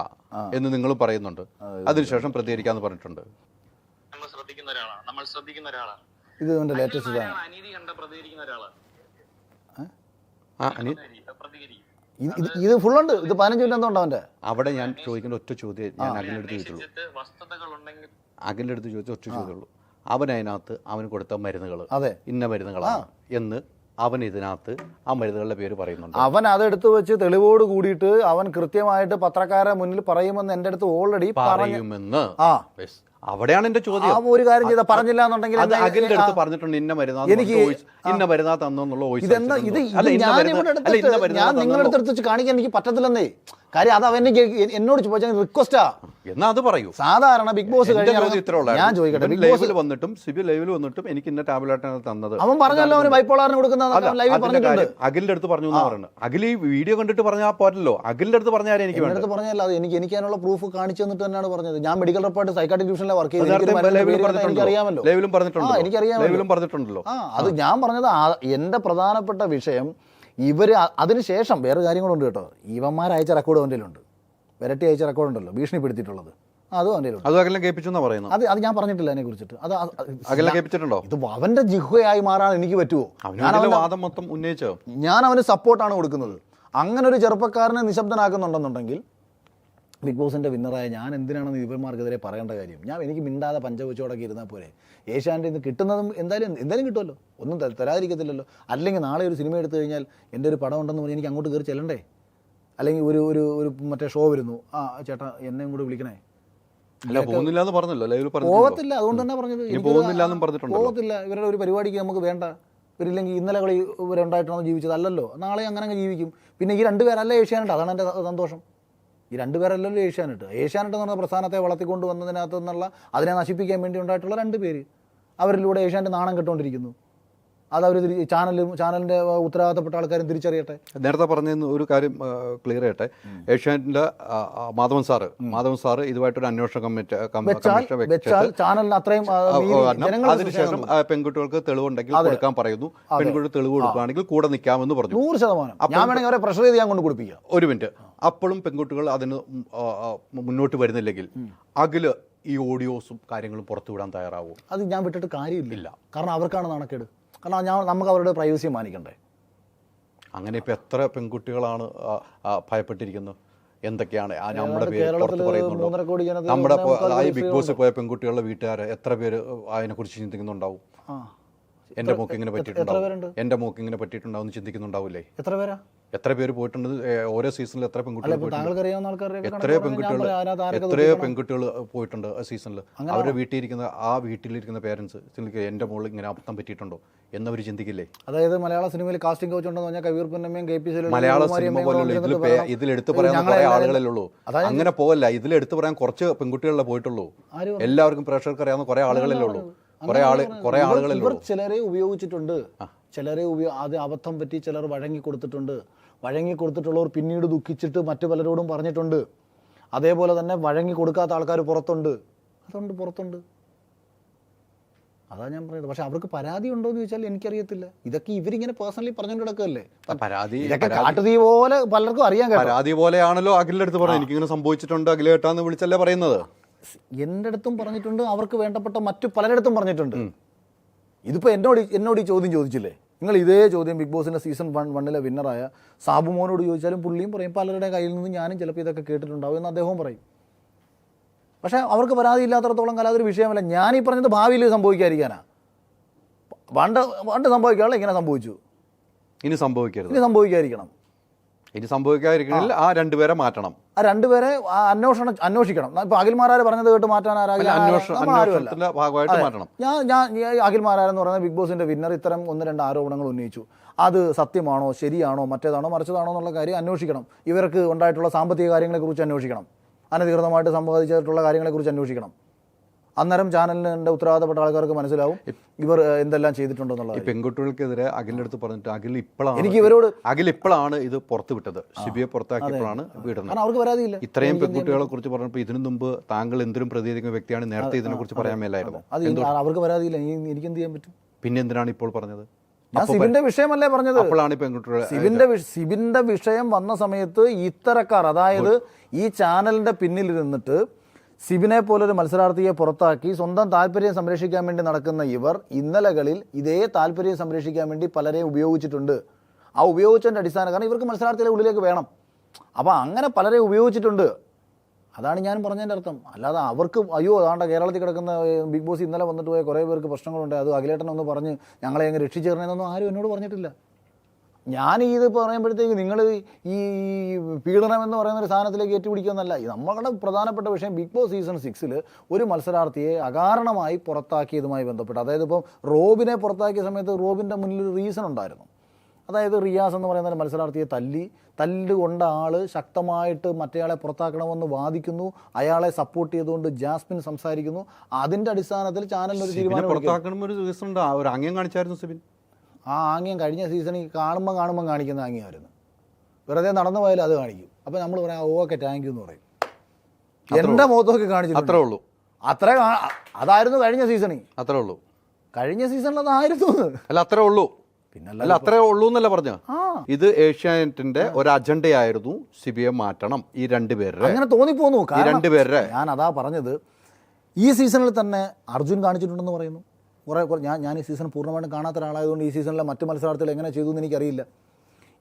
എന്ന് നിങ്ങൾ പറയുന്നുണ്ട്. അതിനുശേഷം പ്രതികരിക്കാന്ന് പറഞ്ഞിട്ടുണ്ട്. നമ്മൾ ശ്രദ്ധിക്കുന്ന ഒരാളാണ്. ഇത് ഇവന്റെ ലേറ്റസ്റ്റ് ഇതാണ്. അനീതി കണ്ട പ്രതികരിക്കുന്ന ഒരാളാണ്. ഇത് ഫുള്ളുണ്ട്. ഇത് 15 മിനിറ്റ് എന്തോ ഉണ്ട് അവന്റെ. അവിടെ ഞാൻ ചോദിക്കുന്ന ഒറ്റ ചോദ്യം ഞാൻ അഖിലെടുത്ത് ചോദിച്ചുള്ളൂ. അഖിലെടുത്ത് ചോദിച്ച ഒറ്റ ചോദ്യമുള്ളൂ. അവൻ അതിനകത്ത് അവന് കൊടുത്ത മരുന്നുകൾ ഇന്ന മരുന്നുകളാണ് എന്ന് അവൻ ഇതിനകത്ത് ആ മരുന്നുകളുടെ പേര് പറയുന്നുണ്ട്. അവൻ അതെടുത്ത് വെച്ച് തെളിവോട് കൂടിയിട്ട് അവൻ കൃത്യമായിട്ട് പത്രക്കാരെ മുന്നിൽ പറയുമെന്ന് എൻ്റെ അടുത്ത് ഓൾറെഡി പറയുമെന്ന്. അവിടെയാണ് എന്റെ ചോദ്യം. ഒരു കാര്യം ചെയ്താൽ പറഞ്ഞില്ല എന്നുണ്ടെങ്കിൽ അഖിലിന്റെ അടുത്ത് പറഞ്ഞിട്ടുണ്ട് ഇന്ന മരുന്നാ തന്നുള്ള വോയിസ്. ഞാൻ നിങ്ങളുടെ അടുത്ത് വെച്ച് കാണിക്കാൻ എനിക്ക് പറ്റത്തില്ലെന്നേ. കാര്യം അത് അവൻ എന്നോട് ചോദിച്ചാൽ റിക്വസ്റ്റാ എന്നാ അത് പറയൂ. സാധാരണ ബിഗ് ബോസ് ഞാൻ ചോദിക്കട്ടെ, ബിഗ് ബോസ് വന്നിട്ടും സിബി ലൈവിൽ വന്നിട്ടും എനിക്ക് ഇന്ന ടാബ്ലറ്റാണ് തന്നത്. അവൻ പറഞ്ഞല്ലോ അവന് ബൈപ്പോളാറിന് കൊടുക്കുന്ന പറഞ്ഞിട്ടുണ്ട്. അഖിലിന്റെ അടുത്ത് പറഞ്ഞു എന്നാ പറയുന്നത്. അഖിൽ ഈ വീഡിയോ കണ്ടിട്ട് പറഞ്ഞാൽ പോരല്ലോ. അഖിലിന്റെ അടുത്ത് പറഞ്ഞാൽ എനിക്ക് അടുത്ത് പറഞ്ഞല്ല, അത് എനിക്ക് അതിനുള്ള പ്രൂഫ് കാണിച്ചു തന്നിട്ട് തന്നെയാണ് പറഞ്ഞത്. ഞാൻ മെഡിക്കൽ റിപ്പോർട്ട് സൈക്കാട്രിക് ഡിവിഷനിലെ വർക്ക് ചെയ്ത് ലൈവിലും പറഞ്ഞിട്ടുണ്ടല്ലോ. അത് ഞാൻ പറഞ്ഞത് എന്റെ പ്രധാനപ്പെട്ട വിഷയം ഇവര് അതിനുശേഷം വേറെ കാര്യങ്ങളുണ്ട് കേട്ടോ. ഇവന്മാർ അയച്ച റെക്കോർഡ് അവൻ്റെ ഉണ്ട്. വിരട്ടി അയച്ച റെക്കോർഡുണ്ടല്ലോ ഭീഷണിപ്പെടുത്തിയിട്ടുള്ളത്, അതും അവൻ്റെ അത് അകലെ കേൾപ്പിച്ചെന്നാ പറയുന്നത്. അത് ഞാൻ പറഞ്ഞിട്ടില്ല അതിനെ കുറിച്ചിട്ട്. അകലെ കേൾപ്പിച്ചിട്ടുണ്ടോ? ഇത് അവൻ്റെ ജിഹ്വയായി മാറാൻ എനിക്ക് പറ്റുമോ? വാദം മൊത്തം ഉന്നയിച്ചോ? ഞാൻ അവന് സപ്പോർട്ടാണ് കൊടുക്കുന്നത്. അങ്ങനെ ഒരു ചെറുപ്പക്കാരനെ നിശബ്ദനാക്കുന്നുണ്ടെന്നുണ്ടെങ്കിൽ ബിഗ് ബോസിൻ്റെ വിന്നറായ ഞാൻ എന്തിനാണെന്ന് ഇവന്മാർക്കെതിരെ പറയേണ്ട കാര്യം? എനിക്ക് മിണ്ടാതെ പഞ്ചവച്ചോടൊക്കെ ഇരുന്നാൽ പോരെ. ഏഷ്യാൻ്റെ ഇത് കിട്ടുന്നതും എന്തായാലും കിട്ടുമല്ലോ, ഒന്നും തരാതിരിക്കത്തില്ലല്ലോ. അല്ലെങ്കിൽ നാളെ ഒരു സിനിമ എടുത്തു കഴിഞ്ഞാൽ എൻ്റെ ഒരു പടം ഉണ്ടെന്ന് പറഞ്ഞ് എനിക്ക് അങ്ങോട്ട് കയറി ചെല്ലണ്ടേ? അല്ലെങ്കിൽ ഒരു മറ്റേ ഷോ വരുന്നു, ആ ചേട്ടാ എന്നെയും കൂടെ വിളിക്കണേ. അല്ല പോകുന്നില്ല എന്ന് പറഞ്ഞല്ലോ, ലൈവിൽ പോകത്തില്ല, അതുകൊണ്ട് തന്നെ പറഞ്ഞത് പോകുന്നില്ല എന്നും പറഞ്ഞിട്ടുണ്ട്. പോകത്തില്ല, ഇവരുടെ ഒരു പരിപാടിക്ക് നമുക്ക് വേണ്ട. ഇവരില്ലെങ്കിൽ ഇന്നലെ കളി ഇവരുണ്ടായിട്ടാണോ ജീവിച്ചത്? അല്ലല്ലോ, നാളെ അങ്ങനെ ജീവിക്കും. പിന്നെ ഈ രണ്ടുപേരല്ല ഏഷ്യാനെട്ട്, അതാണ് എൻ്റെ സന്തോഷം. ഈ രണ്ടുപേരല്ലല്ലോ ഏഷ്യാനെട്ട്. ഏഷ്യാനെട്ട് എന്ന് പറഞ്ഞ പ്രസ്ഥാനത്തെ വളർത്തിക്കൊണ്ട് വന്നതിനകത്ത് നിന്നുള്ള അതിനെ നശിപ്പിക്കാൻ വേണ്ടി ഉണ്ടായിട്ടുള്ള 2 പേര്, അവരിലൂടെ ഏഷ്യാനെട്ട് നാണം കെട്ടുകൊണ്ടിരിക്കുന്നു. അതവർ ചാനലിൻ്റെ ഉത്തരവാദിത്തപ്പെട്ട ആൾക്കാരും തിരിച്ചറിയട്ടെ. നേരത്തെ പറഞ്ഞ ഒരു കാര്യം ക്ലിയർ ചെയ്യട്ടെ. ഏഷ്യാനെറ്റിന്റെ മാധവൻ സാറ് ഇതുമായിട്ടൊരു അന്വേഷണ ചാനലിന് അത്രയും അതിനുശേഷം പെൺകുട്ടികൾക്ക് തെളിവുണ്ടെങ്കിൽ കൊടുക്കാൻ പറയുന്നു. പെൺകുട്ടി തെളിവ് കൊടുക്കുകയാണെങ്കിൽ കൂടെ നിൽക്കാമെന്ന് പറഞ്ഞു. 100%. ഞാൻ വേണമെങ്കിൽ അവരെ പ്രഷർ ചെയ്ത് ഞാൻ കൊണ്ട് കൊടുപ്പിക്കാം. ഒരു മിനിറ്റ്. അപ്പോഴും പെൺകുട്ടികൾ അതിന് മുന്നോട്ട് വരുന്നില്ലെങ്കിൽ അഖില് ഈ ഓഡിയോസും കാര്യങ്ങളും പുറത്തുവിടാൻ തയ്യാറാവും? അത് ഞാൻ വിട്ടിട്ട് കാര്യമില്ല. കാരണം അവർക്കാണ് നാണക്കേട്. കാരണം നമുക്ക് അവരുടെ പ്രൈവസി മാനിക്കണ്ടേ? അങ്ങനെ ഇപ്പം എത്ര പെൺകുട്ടികളാണ് ഭയപ്പെട്ടിരിക്കുന്നത്? എന്തൊക്കെയാണ് നമ്മുടെ പേര് പുറത്ത് പറയുന്നുണ്ടോ? നമ്മുടെ ബിഗ് ബോസിൽ പോയ പെൺകുട്ടികളുടെ വീട്ടുകാർ എത്ര പേര് അതിനെക്കുറിച്ച് ചിന്തിക്കുന്നുണ്ടാവും? എൻ്റെ മോക്ക് ഇങ്ങനെ പറ്റിയിട്ടുണ്ടാവും, എൻ്റെ മോക്ക് ഇങ്ങനെ പറ്റിയിട്ടുണ്ടാവും എന്ന് ചിന്തിക്കുന്നുണ്ടാവില്ലേ? എത്ര പേര് പോയിട്ടുണ്ട്? ഓരോ സീസണിൽ എത്രയോ പെൺകുട്ടികൾ പോയിട്ടുണ്ട് സീസണിൽ. അവരുടെ വീട്ടിലിരിക്കുന്ന പേരൻസ് എൻ്റെ മോളിൽ ഇങ്ങനെ അബദ്ധം പറ്റിയിട്ടുണ്ടോ എന്നവർ ചിന്തിക്കില്ലേ? അതായത് മലയാള സിനിമയിൽ കാസ്റ്റിംഗ് കോച്ച് ഉണ്ടെന്ന് പറഞ്ഞാൽ കവിയൂർ പൊന്നമ്മയും KPC മലയാള സിനിമ പോലുള്ള ഇതിലെടുത്ത് പറയാൻ കുറേ ആളുകളല്ലേ ഉള്ളൂ. അങ്ങനെ പോവല്ല, ഇതിലെടുത്ത് പറയാൻ കുറച്ച് പെൺകുട്ടികളെ പോയിട്ടുള്ളൂ. എല്ലാവർക്കും പ്രേക്ഷകർക്ക് അറിയാവുന്ന കുറേ ആളുകളല്ലേ ഉള്ളൂ. കുറേ ആളുകളല്ലേ ഉള്ളൂ. ചിലരെ ഉപയോഗിച്ചിട്ടുണ്ട്, ചിലരെ അത് അബദ്ധം പറ്റി ചിലർ വഴങ്ങിക്കൊടുത്തിട്ടുള്ളവർ പിന്നീട് ദുഃഖിച്ചിട്ട് മറ്റു പലരോടും പറഞ്ഞിട്ടുണ്ട്. അതേപോലെ തന്നെ വഴങ്ങി കൊടുക്കാത്ത ആൾക്കാർ പുറത്തുണ്ട്. അതാ ഞാൻ പറയുന്നത്. പക്ഷെ അവർക്ക് പരാതി ഉണ്ടോ എന്ന് ചോദിച്ചാൽ എനിക്കറിയത്തില്ല. ഇതൊക്കെ ഇവരിങ്ങനെ പേഴ്സണലി പറഞ്ഞുകൊണ്ട് കിടക്കുകയല്ലേ. കാട്ടുതീ പോലെ പലർക്കും അറിയാൻ. പരാതി പോലെയാണല്ലോ അഖിലിന്റെ അടുത്ത് പറഞ്ഞത്. എനിക്കിങ്ങനെ സംഭവിച്ചിട്ടുണ്ട്, അഖില കേട്ടാന്ന് വിളിച്ചല്ലേ പറയുന്നത്. എൻ്റെ അടുത്തും പറഞ്ഞിട്ടുണ്ട്, അവർക്ക് വേണ്ടപ്പെട്ട മറ്റു പലരിടത്തും പറഞ്ഞിട്ടുണ്ട്. ഇതിപ്പോൾ എന്നോട് ഈ ചോദ്യം ചോദിച്ചില്ലേ? നിങ്ങൾ ഇതേ ചോദ്യം ബിഗ് ബോസിൻ്റെ സീസൺ 1 വിന്നറായ സാബുമോനോട് ചോദിച്ചാലും പുള്ളിയും പറയും പലരുടെ കയ്യിൽ നിന്ന് ഞാനും ചിലപ്പോൾ ഇതൊക്കെ കേട്ടിട്ടുണ്ടാവും എന്ന് അദ്ദേഹവും പറയും. പക്ഷേ അവർക്ക് പരാതി ഇല്ലാത്തടത്തോളം കാലം അതൊരു വിഷയമല്ല. ഞാനീ പറഞ്ഞത് ഭാവിയിൽ സംഭവിക്കാതിരിക്കാനാ. പണ്ട് സംഭവിക്കാനുള്ള ഇങ്ങനെ സംഭവിച്ചു, ഇനി സംഭവിക്കരുത്. ഇനി സംഭവിക്കാതിരിക്കണം. സംഭവിക്കാതിരിക്കണമെങ്കിൽ ആ 2 പേരെ മാറ്റണം. ആ 2 പേരെ അന്വേഷിക്കണം. ഇപ്പോൾ അഖിൽമാരാര് പറഞ്ഞത് കേട്ട് മാറ്റാൻ അന്വേഷണത്തിന്റെ ഭാഗമായിട്ട് മാറ്റണം. ഞാൻ അഖിൽമാരാരെന്ന് പറയുന്ന ബിഗ് ബോസിന്റെ വിന്നർ ഇത്തരം 1-2 ആരോപണങ്ങൾ ഉന്നയിച്ചു. അത് സത്യമാണോ, ശരിയാണോ, മറ്റേതാണോ, മറിച്ചതാണോ എന്നുള്ള കാര്യം അന്വേഷിക്കണം. ഇവർക്ക് ഉണ്ടായിട്ടുള്ള സാമ്പത്തിക കാര്യങ്ങളെക്കുറിച്ച് അന്വേഷിക്കണം. അനധികൃതമായിട്ട് സമ്പാദിച്ചിട്ടുള്ള കാര്യങ്ങളെക്കുറിച്ച് അന്വേഷിക്കണം. അന്നേരം ചാനലിൻ്റെ ഉത്തരവാദിത്തപ്പെട്ട ആൾക്കാർക്ക് മനസ്സിലാവും ഇവർ എന്തെല്ലാം ചെയ്തിട്ടുണ്ടെന്നുള്ളത്. പെൺകുട്ടികൾക്കെതിരെ അഖിലിന്റെ അടുത്ത് പറഞ്ഞിട്ട് അഖിൽ ഇപ്പോഴാണ് ഇത് പുറത്തു വിട്ടത്. ഷിബിയെ പുറത്താക്കിയപ്പോഴാണ് വിടുന്നത്. അവർക്ക് പരാതിയില്ല. ഇത്രയും പെൺകുട്ടികളെ കുറിച്ച് പറഞ്ഞപ്പോൾ ഇതിനു മുമ്പ് താങ്കൾ എന്തിനും പ്രതികരിക്കുന്ന വ്യക്തിയാണ്, നേരത്തെ ഇതിനെ കുറിച്ച് പറയാൻ മേലായിരുന്നു. അവർക്ക് പരാതിയില്ല. എനിക്ക് എന്ത് ചെയ്യാൻ പറ്റും? പിന്നെ എന്തിനാണ് ഇപ്പോൾ പറഞ്ഞത്? ഞാൻ സിബിന്റെ വിഷയമല്ലേ പറഞ്ഞത്. അപ്പോഴാണ് പെൺകുട്ടികൾ സിബിന്റെ വിഷയം വന്ന സമയത്ത് ഇത്തരക്കാർ, അതായത് ഈ ചാനലിന്റെ പിന്നിലിരുന്നിട്ട് സിബിനെ പോലൊരു മത്സരാർത്ഥിയെ പുറത്താക്കി സ്വന്തം താല്പര്യം സംരക്ഷിക്കാൻ വേണ്ടി നടക്കുന്ന ഇവർ ഇന്നലകളിൽ ഇതേ താല്പര്യം സംരക്ഷിക്കാൻ വേണ്ടി പലരെയും ഉപയോഗിച്ചിട്ടുണ്ട്. ആ ഉപയോഗിച്ചതിൻ്റെ അടിസ്ഥാനം കാരണം ഇവർക്ക് മത്സരാർത്ഥിയുടെ ഉള്ളിലേക്ക് വേണം. അപ്പോൾ അങ്ങനെ പലരെ ഉപയോഗിച്ചിട്ടുണ്ട്. അതാണ് ഞാൻ പറഞ്ഞതിൻ്റെ അർത്ഥം. അല്ലാതെ അവർക്ക് അയ്യോ അതാണ്ട് കേരളത്തിൽ കിടക്കുന്ന ബിഗ് ബോസ് ഇന്നലെ വന്നിട്ട് പോയ കുറേ പേർക്ക് പ്രശ്നങ്ങളുണ്ട്, അത് അഖിലേട്ടനൊന്ന് പറഞ്ഞ് ഞങ്ങളെ അങ്ങ് രക്ഷിച്ചേരണേന്നൊന്നും ആരും എന്നോട് പറഞ്ഞിട്ടില്ല. ഞാൻ ഇത് പറയുമ്പോഴത്തേക്ക് നിങ്ങൾ ഈ പീഡനം എന്ന് പറയുന്ന ഒരു സാധനത്തിലേക്ക് ഏറ്റുപിടിക്കുമെന്നല്ല. നമ്മളുടെ പ്രധാനപ്പെട്ട വിഷയം ബിഗ് ബോസ് സീസൺ 6 ഒരു മത്സരാർത്ഥിയെ അകാരണമായി പുറത്താക്കിയതുമായി ബന്ധപ്പെട്ട്, അതായത് ഇപ്പം റോബിനെ പുറത്താക്കിയ സമയത്ത് റോബിൻ്റെ മുന്നിൽ ഒരു റീസൺ ഉണ്ടായിരുന്നു. അതായത് റിയാസ് എന്ന് പറയുന്ന ഒരു മത്സരാർത്ഥിയെ തല്ലുകൊണ്ട ആൾ ശക്തമായിട്ട് മറ്റേയാളെ പുറത്താക്കണമെന്ന് വാദിക്കുന്നു. അയാളെ സപ്പോർട്ട് ചെയ്തുകൊണ്ട് ജാസ്മിൻ സംസാരിക്കുന്നു. അതിൻ്റെ അടിസ്ഥാനത്തിൽ ചാനലിനൊരു തീരുമാനം. ആ ആംഗ്യം കഴിഞ്ഞ സീസണിൽ കാണുമ്പം കാണിക്കുന്ന ആംഗ്യമായിരുന്നു. വെറുതെ നടന്നു പോയാലും അത് കാണിക്കും. അപ്പോൾ നമ്മൾ പറയാം ഓക്കെ താങ്ക് യു എന്ന് പറയും. എൻ്റെ മുഖത്തൊക്കെ കാണിച്ചു. അത്രേ ഉള്ളൂ. അതായിരുന്നു കഴിഞ്ഞ സീസണിൽ. അത്രേ ഉള്ളൂ. കഴിഞ്ഞ സീസണിൽ അതായിരുന്നു. അല്ല അത്രേ ഉള്ളൂ. അല്ല അത്രേ ഉള്ളൂ എന്നല്ല പറഞ്ഞു. ഇത് ഏഷ്യാനെറ്റിന്റെ ഒരു അജണ്ടയായിരുന്നു സിബിയെ മാറ്റണം ഈ രണ്ടുപേരുടെ. അങ്ങനെ തോന്നിപ്പോന്നു. ഈ രണ്ടുപേരുടെ ഞാൻ അതാ പറഞ്ഞത്, ഈ സീസണിൽ തന്നെ അർജുൻ കാണിച്ചിട്ടുണ്ടെന്ന് പറയുന്നു. കുറേ ഞാൻ ഈ സീസൺ പൂർണ്ണമായിട്ടും കാണാത്ത ഒരാളായതുകൊണ്ട് ഈ സീസണിലെ മറ്റ് മത്സരാർത്ഥികൾ എങ്ങനെ ചെയ്തു എന്ന് എനിക്കറിയില്ല.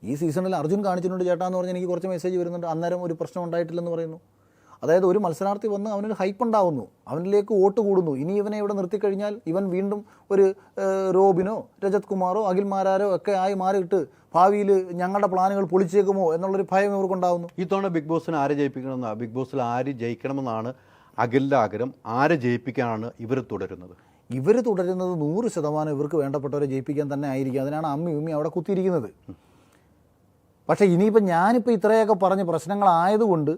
ഈ സീസണിൽ അർജുൻ കാണിച്ചിട്ടുണ്ട് ചേട്ടാ എന്ന് പറഞ്ഞാൽ എനിക്ക് കുറച്ച് മെസ്സേജ് വരുന്നുണ്ട്. അന്നേരം ഒരു പ്രശ്നം ഉണ്ടായിട്ടില്ലെന്ന് പറയുന്നു. അതായത് ഒരു മത്സരാർത്ഥി വന്ന് അവനൊരു ഹൈപ്പ് ഉണ്ടാവുന്നു, അവനിലേക്ക് വോട്ട് കൂടുന്നു. ഇനി ഇവനെ ഇവിടെ നിർത്തിക്കഴിഞ്ഞാൽ ഇവൻ വീണ്ടും ഒരു റോബിനോ രജത് കുമാറോ അഖിൽ മാരാരോ ഒക്കെ ആയി മാറിയിട്ട് ഭാവിയിൽ ഞങ്ങളുടെ പ്ലാനുകൾ പൊളിച്ചേക്കുമോ എന്നുള്ളൊരു ഭയം ഇവർക്കുണ്ടാവുന്നു. ഇത്തവണ ബിഗ് ബോസിന് ആരെ ജയിപ്പിക്കണമെന്നാണ്, ബിഗ് ബോസിൽ ആര് ജയിക്കണമെന്നാണ് അഖിലിൻ്റെ ആഗ്രഹം. ആരെ ജയിപ്പിക്കാനാണ് ഇവർ തുടരുന്നത്? ഇവർ തുടരുന്നത് 100% ഇവർക്ക് വേണ്ടപ്പെട്ടവരെ ജയിപ്പിക്കാൻ തന്നെ ആയിരിക്കും. അതിനാണ് അമ്മി ഉമ്മി അവിടെ കുത്തിയിരിക്കുന്നത്. പക്ഷേ ഇനിയിപ്പോൾ ഞാനിപ്പോൾ ഇത്രയൊക്കെ പറഞ്ഞ് പ്രശ്നങ്ങളായതുകൊണ്ട്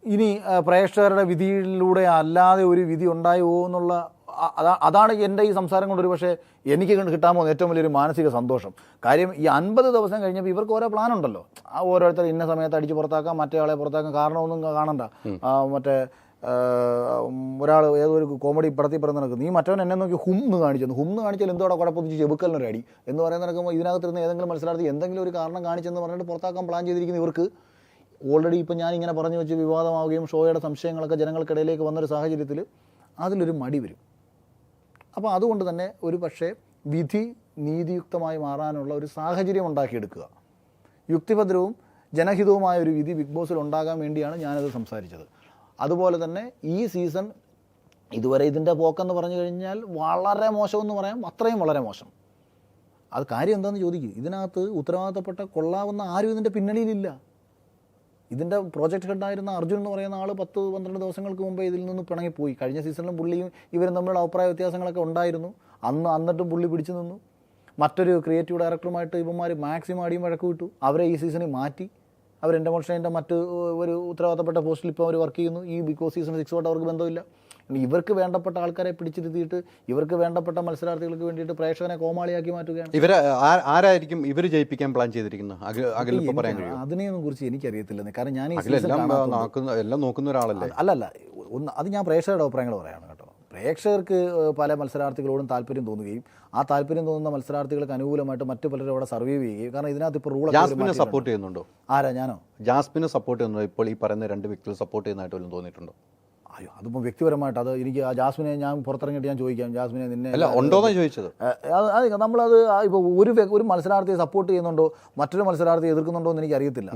ഇനി പ്രേക്ഷകരുടെ വിധിയിലൂടെ അല്ലാതെ ഒരു വിധി ഉണ്ടായോ എന്നുള്ള അതാണ് എൻ്റെ ഈ സംസാരം കൊണ്ട് ഒരു പക്ഷേ എനിക്ക് കിട്ടാൻ പോകുന്ന ഏറ്റവും വലിയൊരു മാനസിക സന്തോഷം. കാര്യം ഈ 50 ദിവസം കഴിഞ്ഞപ്പോൾ ഇവർക്ക് ഓരോ പ്ലാൻ ഉണ്ടല്ലോ. ഓരോരുത്തർ ഇന്ന സമയത്ത് അടിച്ച് പുറത്താക്കാം, മറ്റേ ആളെ പുറത്താക്കാം, കാരണമൊന്നും കാണണ്ട. മറ്റേ ഒരാൾ ഏതൊരു കോമഡി പടത്തിൽ പറഞ്ഞ് നടക്കുന്നു, നീ മറ്റവൻ എന്നെ നോക്കി ഹുംന്ന് കാണിച്ചെന്ന്. ഹുംന്ന് കാണിച്ചാൽ എന്തോടെ കുഴപ്പമൊന്നും ചെബുക്കലിനൊരു അടി എന്ന് പറയുന്ന നടക്കുമ്പോൾ ഇതിനകത്തിരുന്ന് ഏതെങ്കിലും മത്സരാർത്ഥി എന്തെങ്കിലും ഒരു കാരണം കാണിച്ചെന്ന് പറഞ്ഞിട്ട് പുറത്താക്കാൻ പ്ലാൻ ചെയ്തിരിക്കുന്ന ഇവർക്ക് ഓൾറെഡി ഇപ്പം ഞാൻ ഇങ്ങനെ പറഞ്ഞു വെച്ച് വിവാദമാവുകയും ഷോയുടെ സംശയങ്ങളൊക്കെ ജനങ്ങൾക്കിടയിലേക്ക് വന്നൊരു സാഹചര്യത്തിൽ അതിലൊരു മടി വരും. അപ്പോൾ അതുകൊണ്ട് തന്നെ ഒരു പക്ഷേ വിധി നീതിയുക്തമായി മാറാനുള്ള ഒരു സാഹചര്യം ഉണ്ടാക്കിയെടുക്കുക, യുക്തിഭദ്രവും ജനഹിതവുമായ ഒരു വിധി ബിഗ് ബോസിൽ ഉണ്ടാകാൻ വേണ്ടിയാണ് ഞാനത് സംസാരിച്ചത്. അതുപോലെ തന്നെ ഈ സീസൺ ഇതുവരെ ഇതിൻ്റെ പോക്കെന്ന് പറഞ്ഞു കഴിഞ്ഞാൽ വളരെ മോശമെന്ന് പറയാം, അത്രയും വളരെ മോശം. അത് കാര്യം എന്താണെന്ന് ചോദിക്കുക, ഇതിനകത്ത് ഉത്തരവാദിത്തപ്പെട്ട കൊള്ളാവുന്ന ആരും ഇതിൻ്റെ പിന്നണിയിലില്ല. ഇതിൻ്റെ പ്രോജക്റ്റ് ഹെഡായിരുന്ന അർജുൻ എന്ന് പറയുന്ന ആൾ 10-12 ദിവസങ്ങൾക്ക് മുമ്പേ ഇതിൽ നിന്ന് പിണങ്ങിപ്പോയി. കഴിഞ്ഞ സീസണിലും പുള്ളിയും ഇവരും തമ്മിലുള്ള അഭിപ്രായ വ്യത്യാസങ്ങളൊക്കെ ഉണ്ടായിരുന്നു. എന്നിട്ടും പുള്ളി പിടിച്ചു നിന്നു. മറ്റൊരു ക്രിയേറ്റീവ് ഡയറക്ടറുമായിട്ട് ഇവന്മാർ മാക്സിമം അടിയും വഴക്ക് വിട്ടു. അവരെ ഈ സീസണിൽ മാറ്റി. അവർ എൻ്റെ മോഷൻ്റെ മറ്റ് ഒരു ഉത്തരവാദിത്തപ്പെട്ട പോസ്റ്റിൽ ഇപ്പോൾ അവർ വർക്ക് ചെയ്യുന്നു. ഈ ബിഗ് ബോസ് സീസൺ 6 അവർക്ക് ബന്ധമില്ല. ഇവർക്ക് വേണ്ടപ്പെട്ട ആൾക്കാരെ പിടിച്ചിരുത്തിയിട്ട് ഇവർക്ക് വേണ്ടപ്പെട്ട മത്സരാർത്ഥികൾക്ക് വേണ്ടിയിട്ട് പ്രേക്ഷകനെ കോമാളിയാക്കി മാറ്റുകയാണ്. ഇവരെ ആരായിരിക്കും ഇവർ ജയിപ്പിക്കാൻ പ്ലാൻ ചെയ്തിരിക്കുന്നത്? അതിനെയൊന്നും കുറിച്ച് എനിക്കറിയത്തില്ലെന്ന്. കാരണം ഞാൻ എല്ലാം നോക്കുന്ന ഒരാളല്ലേ. അല്ലല്ല, അത് ഞാൻ പ്രേക്ഷകരുടെ അഭിപ്രായങ്ങൾ പറയാണ് കേട്ടോ. പ്രേക്ഷകർക്ക് പല മത്സരാർത്ഥികളോടും താല്പര്യം തോന്നുകയും ആ താല്പര്യം തോന്നുന്ന മത്സരാർത്ഥികൾക്ക് അനുകൂലമായിട്ട് മറ്റു പലരും അവിടെ സർവൈവ് ചെയ്യുകയും, കാരണം ഇതിനകത്ത് ഇപ്പോൾ ജാസ്മിനെ സപ്പോർട്ട് ചെയ്യുന്നുണ്ടോ? ആരാ? ഞാനോ? ജാസ്മിനെ സപ്പോർട്ട് ചെയ്യുന്നുണ്ടോ? ഇപ്പോൾ ഈ പറയുന്ന 2 വ്യക്തികൾ സപ്പോർട്ട് ചെയ്യുന്നതായിട്ട് വല്ലതും തോന്നിയിട്ടുണ്ടോ? അയ്യോ, അതിപ്പോൾ വ്യക്തിപരമായിട്ട് അത് എനിക്ക് ആ ജാസ്മിനെ ഞാൻ പുറത്തിറങ്ങിയിട്ട് ഞാൻ ചോദിക്കാം, ജാസ്മിനെ നിന്നെ അല്ല ഉണ്ടോയെന്ന് ചോദിച്ചത്. അത് നമ്മളത് ഇപ്പോൾ ഒരു മത്സരാർത്ഥിയെ സപ്പോർട്ട് ചെയ്യുന്നുണ്ടോ മറ്റൊരു മത്സരാർത്ഥിയെ എതിർക്കുന്നുണ്ടോ എന്ന് എനിക്കറിയത്തില്ല.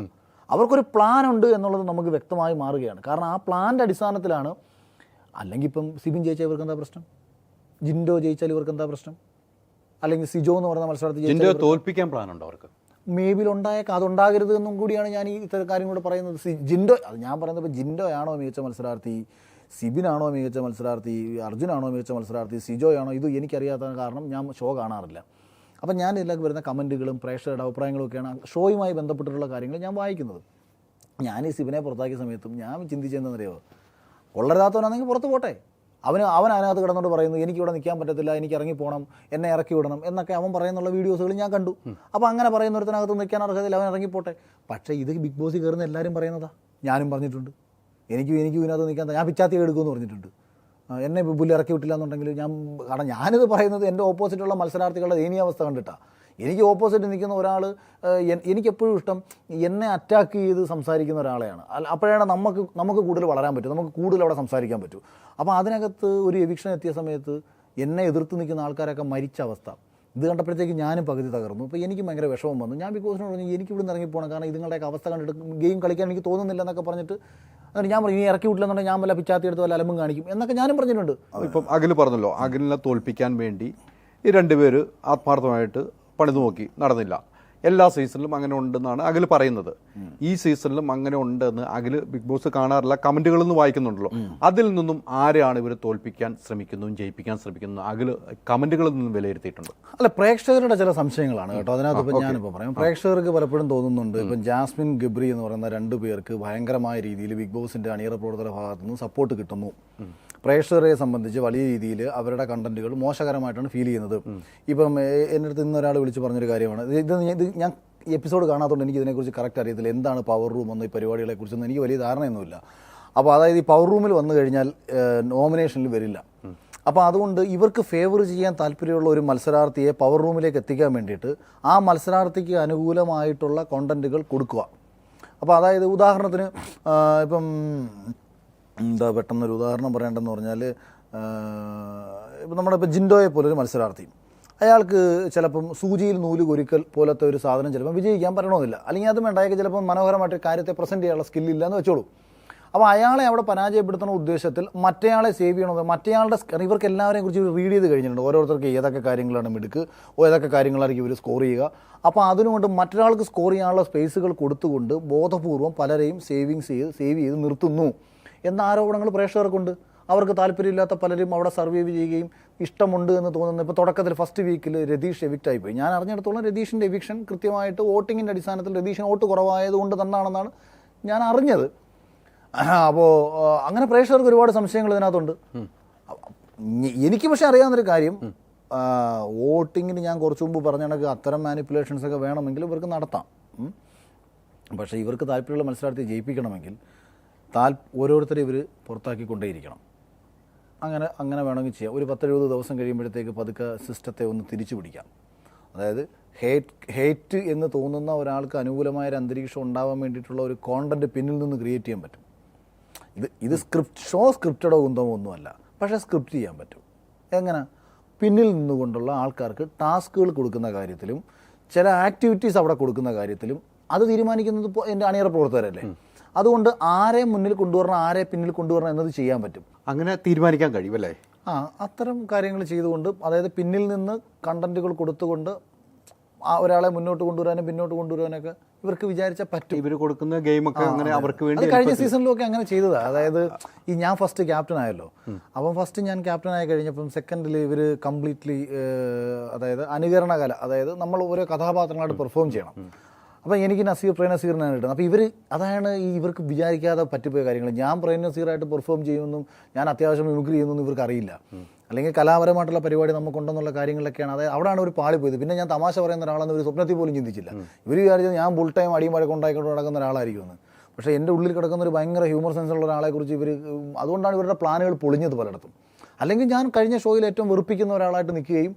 അവർക്കൊരു പ്ലാൻ ഉണ്ട് എന്നുള്ളത് നമുക്ക് വ്യക്തമായി മാറുകയാണ്. കാരണം ആ പ്ലാൻ്റെ അടിസ്ഥാനത്തിലാണ്. അല്ലെങ്കിൽ ഇപ്പം സിബിൻ ജയിച്ചാൽ ഇവർക്ക് എന്താ പ്രശ്നം? ജിൻഡോ ജയിച്ചാൽ ഇവർക്ക് എന്താ പ്രശ്നം? അല്ലെങ്കിൽ സിജോ എന്ന് പറയുന്ന മത്സരാർത്ഥി തോൽപ്പിക്കാൻ പ്ലാൻ ഉണ്ടോ അവർക്ക്? മേബിലുണ്ടായേക്കാം. അതുണ്ടാകരുത് എന്നും കൂടിയാണ് ഞാൻ ഈ ഇത്തരം കാര്യം കൂടെ പറയുന്നത്. ജിൻഡോ, അത് ഞാൻ പറയുന്നത് ഇപ്പോൾ ജിൻഡോ ആണോ മികച്ച മത്സരാർത്ഥി, സിബിനാണോ മികച്ച മത്സരാർത്ഥി, അർജുനാണോ മികച്ച മത്സരാർത്ഥി, സിജോയാണോ, ഇത് എനിക്കറിയാത്ത കാരണം ഞാൻ ഷോ കാണാറില്ല. അപ്പം ഞാൻ ഇതിലേക്ക് വരുന്ന കമൻറ്റുകളും പ്രേക്ഷകരുടെ അഭിപ്രായങ്ങളും ഒക്കെയാണ് ഷോയുമായി ബന്ധപ്പെട്ടിട്ടുള്ള കാര്യങ്ങൾ ഞാൻ വായിക്കുന്നത്. ഞാൻ ഈ സിബിനെ പുറത്താക്കിയ സമയത്തും ഞാൻ ചിന്തിച്ചെന്നറിയോ, കൊള്ളരുതാത്തവനാണെങ്കിൽ പുറത്ത് പോട്ടെ. അവൻ അതിനകത്ത് കിടന്നുകൊണ്ട് പറയുന്നു എനിക്കിവിടെ നിൽക്കാൻ പറ്റത്തില്ല, എനിക്ക് ഇറങ്ങിപ്പോകണം, എന്നെ ഇറക്കി വിടണം എന്നൊക്കെ അവൻ പറയുന്നുള്ള വീഡിയോസുകൾ ഞാൻ കണ്ടു. അപ്പോൾ അങ്ങനെ പറയുന്നൊരുത്തിനകത്ത് നിൽക്കാൻ അർഹതയില്ല, അവൻ ഇറങ്ങിപ്പോട്ടെ. പക്ഷേ ഇത് ബിഗ് ബോസിൽ കയറുന്ന എല്ലാവരും പറയുന്നതാ. ഞാനും പറഞ്ഞിട്ടുണ്ട്, എനിക്ക് ഇതിനകത്ത് നിൽക്കാൻ, ഞാൻ പിച്ചാത്തി എടുക്കുമെന്ന് പറഞ്ഞിട്ടുണ്ട്. എന്നെ പുല്ല് ഇറക്കി വിട്ടില്ല എന്നുണ്ടെങ്കിൽ കാരണം ഞാനിത് പറയുന്നത് എൻ്റെ ഓപ്പോസിറ്റുള്ള മത്സരാർത്ഥികളുടെ ദയനീയാവസ്ഥ കണ്ടിട്ടാണ്. എനിക്ക് ഓപ്പോസിറ്റ് നിൽക്കുന്ന ഒരാൾ, എനിക്കെപ്പോഴും ഇഷ്ടം എന്നെ അറ്റാക്ക് ചെയ്ത് സംസാരിക്കുന്ന ഒരാളെയാണ്. അപ്പോഴാണ് നമുക്ക് കൂടുതൽ വളരാൻ പറ്റും, നമുക്ക് കൂടുതൽ അവിടെ സംസാരിക്കാൻ പറ്റും. അപ്പോൾ അതിനകത്ത് ഒരു എവിക്ഷൻ എത്തിയ സമയത്ത് എന്നെ എതിർത്ത് നിൽക്കുന്ന ആൾക്കാരൊക്കെ മരിച്ച അവസ്ഥ ഇത് കണ്ടപ്പോഴത്തേക്ക് ഞാനും പകുതി തകർന്നു. അപ്പോൾ എനിക്ക് ഭയങ്കര വിഷമം വന്നു. ഞാൻ ബിഗ് ബോസിനോട് പറഞ്ഞു എനിക്ക് ഇവിടെ നിന്ന് ഇറങ്ങിപ്പോകണം, കാരണം ഇതുങ്ങളുടെയൊക്കെ അവസ്ഥ കണ്ടിട്ട് ഗെയിം കളിക്കാൻ എനിക്ക് തോന്നുന്നില്ല എന്നൊക്കെ പറഞ്ഞിട്ട് എന്നിട്ട് ഞാൻ പറഞ്ഞു ഇനി ഇറക്കി വിട്ടില്ലെന്നുണ്ടെങ്കിൽ ഞാൻ വല്ല പിച്ചാത്തി എടുത്ത് വല്ല അലമ്പും കാണിക്കും എന്നൊക്കെ ഞാനും പറഞ്ഞിട്ടുണ്ട്. ഇപ്പം അഖിൽ പറഞ്ഞല്ലോ, അഖിലിനെ തോൽപ്പിക്കാൻ വേണ്ടി ഈ 2 പേര് ആത്മാർത്ഥമായിട്ട് പണിത് നോക്കി, നടന്നില്ല. എല്ലാ സീസണിലും അങ്ങനെ ഉണ്ടെന്നാണ് അഖിൽ പറയുന്നത്. ഈ സീസണിലും അങ്ങനെ ഉണ്ടെന്ന് അഖിൽ ബിഗ് ബോസ് കാണാറില്ല, കമന്റുകളൊന്നും വായിക്കുന്നുണ്ടല്ലോ. അതിൽ നിന്നും ആരെയാണ് ഇവർ തോൽപ്പിക്കാൻ ശ്രമിക്കുന്നതും ജയിപ്പിക്കാൻ ശ്രമിക്കുന്നതും അഖിൽ കമന്റുകളിൽ നിന്നും വിലയിരുത്തിയിട്ടുണ്ട്? അല്ല, പ്രേക്ഷകരുടെ ചില സംശയങ്ങളാണ് കേട്ടോ. അതിനകത്ത് ഇപ്പം ഞാനിപ്പോൾ പറയാം, പ്രേക്ഷകർക്ക് പലപ്പോഴും തോന്നുന്നുണ്ട് ഇപ്പം ജാസ്മിൻ ഗബ്രി എന്ന് പറയുന്ന 2 പേർക്ക് ഭയങ്കരമായ രീതിയിൽ ബിഗ് ബോസിന്റെ അണിയറ പ്രവർത്തകരുടെ ഭാഗത്തു നിന്ന് സപ്പോർട്ട് കിട്ടുന്നു. പ്രേക്ഷകരെ സംബന്ധിച്ച് വലിയ രീതിയിൽ അവരുടെ കണ്ടന്റുകൾ മോശകരമായിട്ടാണ് ഫീൽ ചെയ്യുന്നത്. ഇപ്പം എൻ്റെ അടുത്ത് ഇന്നൊരാൾ വിളിച്ച് പറഞ്ഞൊരു കാര്യമാണ്, ഇത് ഞാൻ എപ്പിസോഡ് കാണാത്തതുകൊണ്ട് എനിക്ക് ഇതിനെക്കുറിച്ച് കറക്റ്റ് അറിയത്തില്ല, എന്താണ് പവർ റൂം എന്ന ഈ പരിപാടികളെക്കുറിച്ചൊന്നും എനിക്ക് വലിയ ധാരണയൊന്നുമില്ല. അപ്പോൾ അതായത് ഈ പവർ റൂമിൽ വന്നു കഴിഞ്ഞാൽ നോമിനേഷനിൽ വരില്ല. അപ്പോൾ അതുകൊണ്ട് ഇവർക്ക് ഫേവർ ചെയ്യാൻ താല്പര്യമുള്ള ഒരു മത്സരാർത്ഥിയെ പവർ റൂമിലേക്ക് എത്തിക്കാൻ വേണ്ടിയിട്ട് ആ മത്സരാർത്ഥിക്ക് അനുകൂലമായിട്ടുള്ള കോണ്ടന്റുകൾ കൊടുക്കുക. അപ്പോൾ അതായത് ഉദാഹരണത്തിന് ഇപ്പം എന്താ പെട്ടെന്നൊരു ഉദാഹരണം പറയേണ്ടതെന്ന് പറഞ്ഞാൽ ഇപ്പം നമ്മുടെ ഇപ്പോൾ ജിൻഡോയെ പോലൊരു മത്സരാർത്ഥി, അയാൾക്ക് ചിലപ്പം സൂചിയിൽ നൂല് കൊരുക്കൽ പോലത്തെ ഒരു സാധനം ചിലപ്പം വിജയിക്കാൻ പറ്റണമെന്നില്ല, അല്ലെങ്കിൽ അത് വേണ്ട, അയാൾക്ക് ചിലപ്പം മനോഹരമായിട്ട് കാര്യത്തെ പ്രസൻറ്റ് ചെയ്യാനുള്ള സ്കില്ലില്ല എന്ന് വെച്ചോളൂ. അപ്പോൾ അയാളെ അവിടെ പരാജയപ്പെടുത്തുന്ന ഉദ്ദേശത്തിൽ മറ്റേയാളെ സേവ് ചെയ്യണമെന്ന് മറ്റേയാളുടെ ഇവർക്ക് എല്ലാവരെയും കുറിച്ച് റീഡ് ചെയ്ത് കഴിഞ്ഞിട്ടുണ്ട്, ഓരോരുത്തർക്ക് ഏതൊക്കെ കാര്യങ്ങളാണ് മിടുക്ക്, ഏതൊക്കെ കാര്യങ്ങളായിരിക്കും ഇവർ സ്കോർ ചെയ്യുക. അപ്പോൾ അതിനുകൊണ്ട് മറ്റൊരാൾക്ക് സ്കോർ ചെയ്യാനുള്ള സ്പേസുകൾ കൊടുത്തുകൊണ്ട് ബോധപൂർവം പലരെയും സേവ് ചെയ്ത് നിർത്തുന്നു എന്ന ആരോപണങ്ങൾ പ്രേക്ഷകർക്കുണ്ട്. അവർക്ക് താല്പര്യമില്ലാത്ത പലരും അവിടെ സർവൈവ് ചെയ്യുകയും ഇഷ്ടമുണ്ട് എന്ന് തോന്നുന്നു. ഇപ്പോൾ തുടക്കത്തിൽ ഫസ്റ്റ് വീക്കിൽ രതീഷ് എവിക്റ്റ് ആയിപ്പോയി. ഞാൻ അറിഞ്ഞിടത്തോളം രതീഷിൻ്റെ എവിക്ഷൻ കൃത്യമായിട്ട് വോട്ടിങ്ങിൻ്റെ അടിസ്ഥാനത്തിൽ രതീഷിന് വോട്ട് കുറവായതുകൊണ്ട് തന്നെയാണെന്നാണ് ഞാൻ അറിഞ്ഞത്. അപ്പോൾ അങ്ങനെ പ്രേക്ഷകർക്ക് ഒരുപാട് സംശയങ്ങൾ ഇതിനകത്തുണ്ട്. എനിക്ക് പക്ഷേ അറിയാവുന്നൊരു കാര്യം, വോട്ടിങ്ങിന് ഞാൻ കുറച്ച് മുമ്പ് പറഞ്ഞ കണക്ക് അത്തരം മാനിപ്പുലേഷൻസൊക്കെ വേണമെങ്കിൽ ഇവർക്ക് നടത്താം. പക്ഷേ ഇവർക്ക് താല്പര്യമുള്ള മത്സരാർത്ഥിയെ ജയിപ്പിക്കണമെങ്കിൽ ഓരോരുത്തരും ഇവർ പുറത്താക്കിക്കൊണ്ടേയിരിക്കണം. അങ്ങനെ വേണമെങ്കിൽ ചെയ്യാം. ഒരു 10-20 ദിവസം കഴിയുമ്പോഴത്തേക്ക് പതുക്കെ സിസ്റ്റത്തെ ഒന്ന് തിരിച്ചു പിടിക്കാം. അതായത് ഹേറ്റ് എന്ന് തോന്നുന്ന ഒരാൾക്ക് അനുകൂലമായൊരു അന്തരീക്ഷം ഉണ്ടാവാൻ വേണ്ടിയിട്ടുള്ള ഒരു കോണ്ടന്റ് പിന്നിൽ നിന്ന് ക്രിയേറ്റ് ചെയ്യാൻ പറ്റും. ഇത് സ്ക്രിപ്റ്റഡോ കുന്തമോ ഒന്നുമല്ല, പക്ഷേ സ്ക്രിപ്റ്റ് ചെയ്യാൻ പറ്റും. എങ്ങനെ? പിന്നിൽ നിന്നുകൊണ്ടുള്ള ആൾക്കാർക്ക് ടാസ്കുകൾ കൊടുക്കുന്ന കാര്യത്തിലും ചില ആക്ടിവിറ്റീസ് അവിടെ കൊടുക്കുന്ന കാര്യത്തിലും അത് തീരുമാനിക്കുന്നത് എൻ്റെ അണിയറ പ്രവർത്തകരല്ലേ. അതുകൊണ്ട് ആരെ മുന്നിൽ കൊണ്ടുവരണം, ആരെ പിന്നിൽ കൊണ്ടുവരണം എന്നത് ചെയ്യാൻ പറ്റും. അങ്ങനെ തീരുമാനിക്കാൻ കഴിയും അല്ലേ? അത്തരം കാര്യങ്ങൾ ചെയ്തുകൊണ്ട്, അതായത് പിന്നിൽ നിന്ന് കണ്ടന്റുകൾ കൊടുത്തുകൊണ്ട് ഒരാളെ മുന്നോട്ട് കൊണ്ടുവരാനും പിന്നോട്ട് കൊണ്ടുവരാനൊക്കെ ഇവർക്ക് വിചാരിച്ചാൽ പറ്റും. ഇവർ കൊടുക്കുന്ന ഗെയിമൊക്കെ അങ്ങനെ അവർക്ക് വേണ്ടി കഴിഞ്ഞ സീസണിലൊക്കെ അങ്ങനെ ചെയ്തതാണ്. അതായത് ഞാൻ ഫസ്റ്റ് ക്യാപ്റ്റൻ ആയല്ലോ, അപ്പം ഫസ്റ്റ് ഞാൻ ക്യാപ്റ്റൻ ആയി കഴിഞ്ഞപ്പം സെക്കൻഡിൽ ഇവർ കംപ്ലീറ്റ്ലി അതായത് അനുകരണ കല, അതായത് നമ്മൾ ഓരോ കഥാപാത്രങ്ങളായിട്ട് പെർഫോം ചെയ്യണം. അപ്പോൾ എനിക്ക് പ്രേംനസീറിനാണ് കിട്ടുന്നത്. അപ്പോൾ അതാണ് ഇവർക്ക് വിചാരിക്കാതെ പറ്റിപ്പോയ കാര്യങ്ങൾ. ഞാൻ പ്രേംനസീറായിട്ട് പെർഫോം ചെയ്യുമെന്നും ഞാൻ അത്യാവശ്യം മിമിക്രി ചെയ്യുന്നൊന്നും ഇവർക്ക് അറിയില്ല, അല്ലെങ്കിൽ കലാപരമായിട്ടുള്ള പരിപാടി നമുക്കുണ്ടെന്നുള്ള കാര്യങ്ങളിലൊക്കെയാണ്. അതായത് അവിടെയാണ് ഒരു പാളിപ്പോയത്. പിന്നെ ഞാൻ തമാശ പറയുന്ന ഒരാളെന്ന് ഒരു സ്വപ്നത്തിൽ പോലും ചിന്തിച്ചില്ല. ഇവർ വിചാരിച്ചത് ഞാൻ ഫുൾ ടൈം അടിയും വഴക്കം ഉണ്ടായിക്കൊണ്ട് നടക്കുന്ന ഒരാളായിരിക്കുമെന്ന്. പക്ഷേ എൻ്റെ ഉള്ളിൽ കിടക്കുന്ന ഒരു ഭയങ്കര ഹ്യൂമർ സെൻസുള്ള ഒരാളെക്കുറിച്ച് അതുകൊണ്ടാണ് ഇവരുടെ പ്ലാനുകൾ പൊളിഞ്ഞത് പലയിടത്തും. അല്ലെങ്കിൽ ഞാൻ കഴിഞ്ഞ ഷോയിൽ ഏറ്റവും വെറുപ്പിക്കുന്ന ഒരാളായിട്ട് നിൽക്കുകയും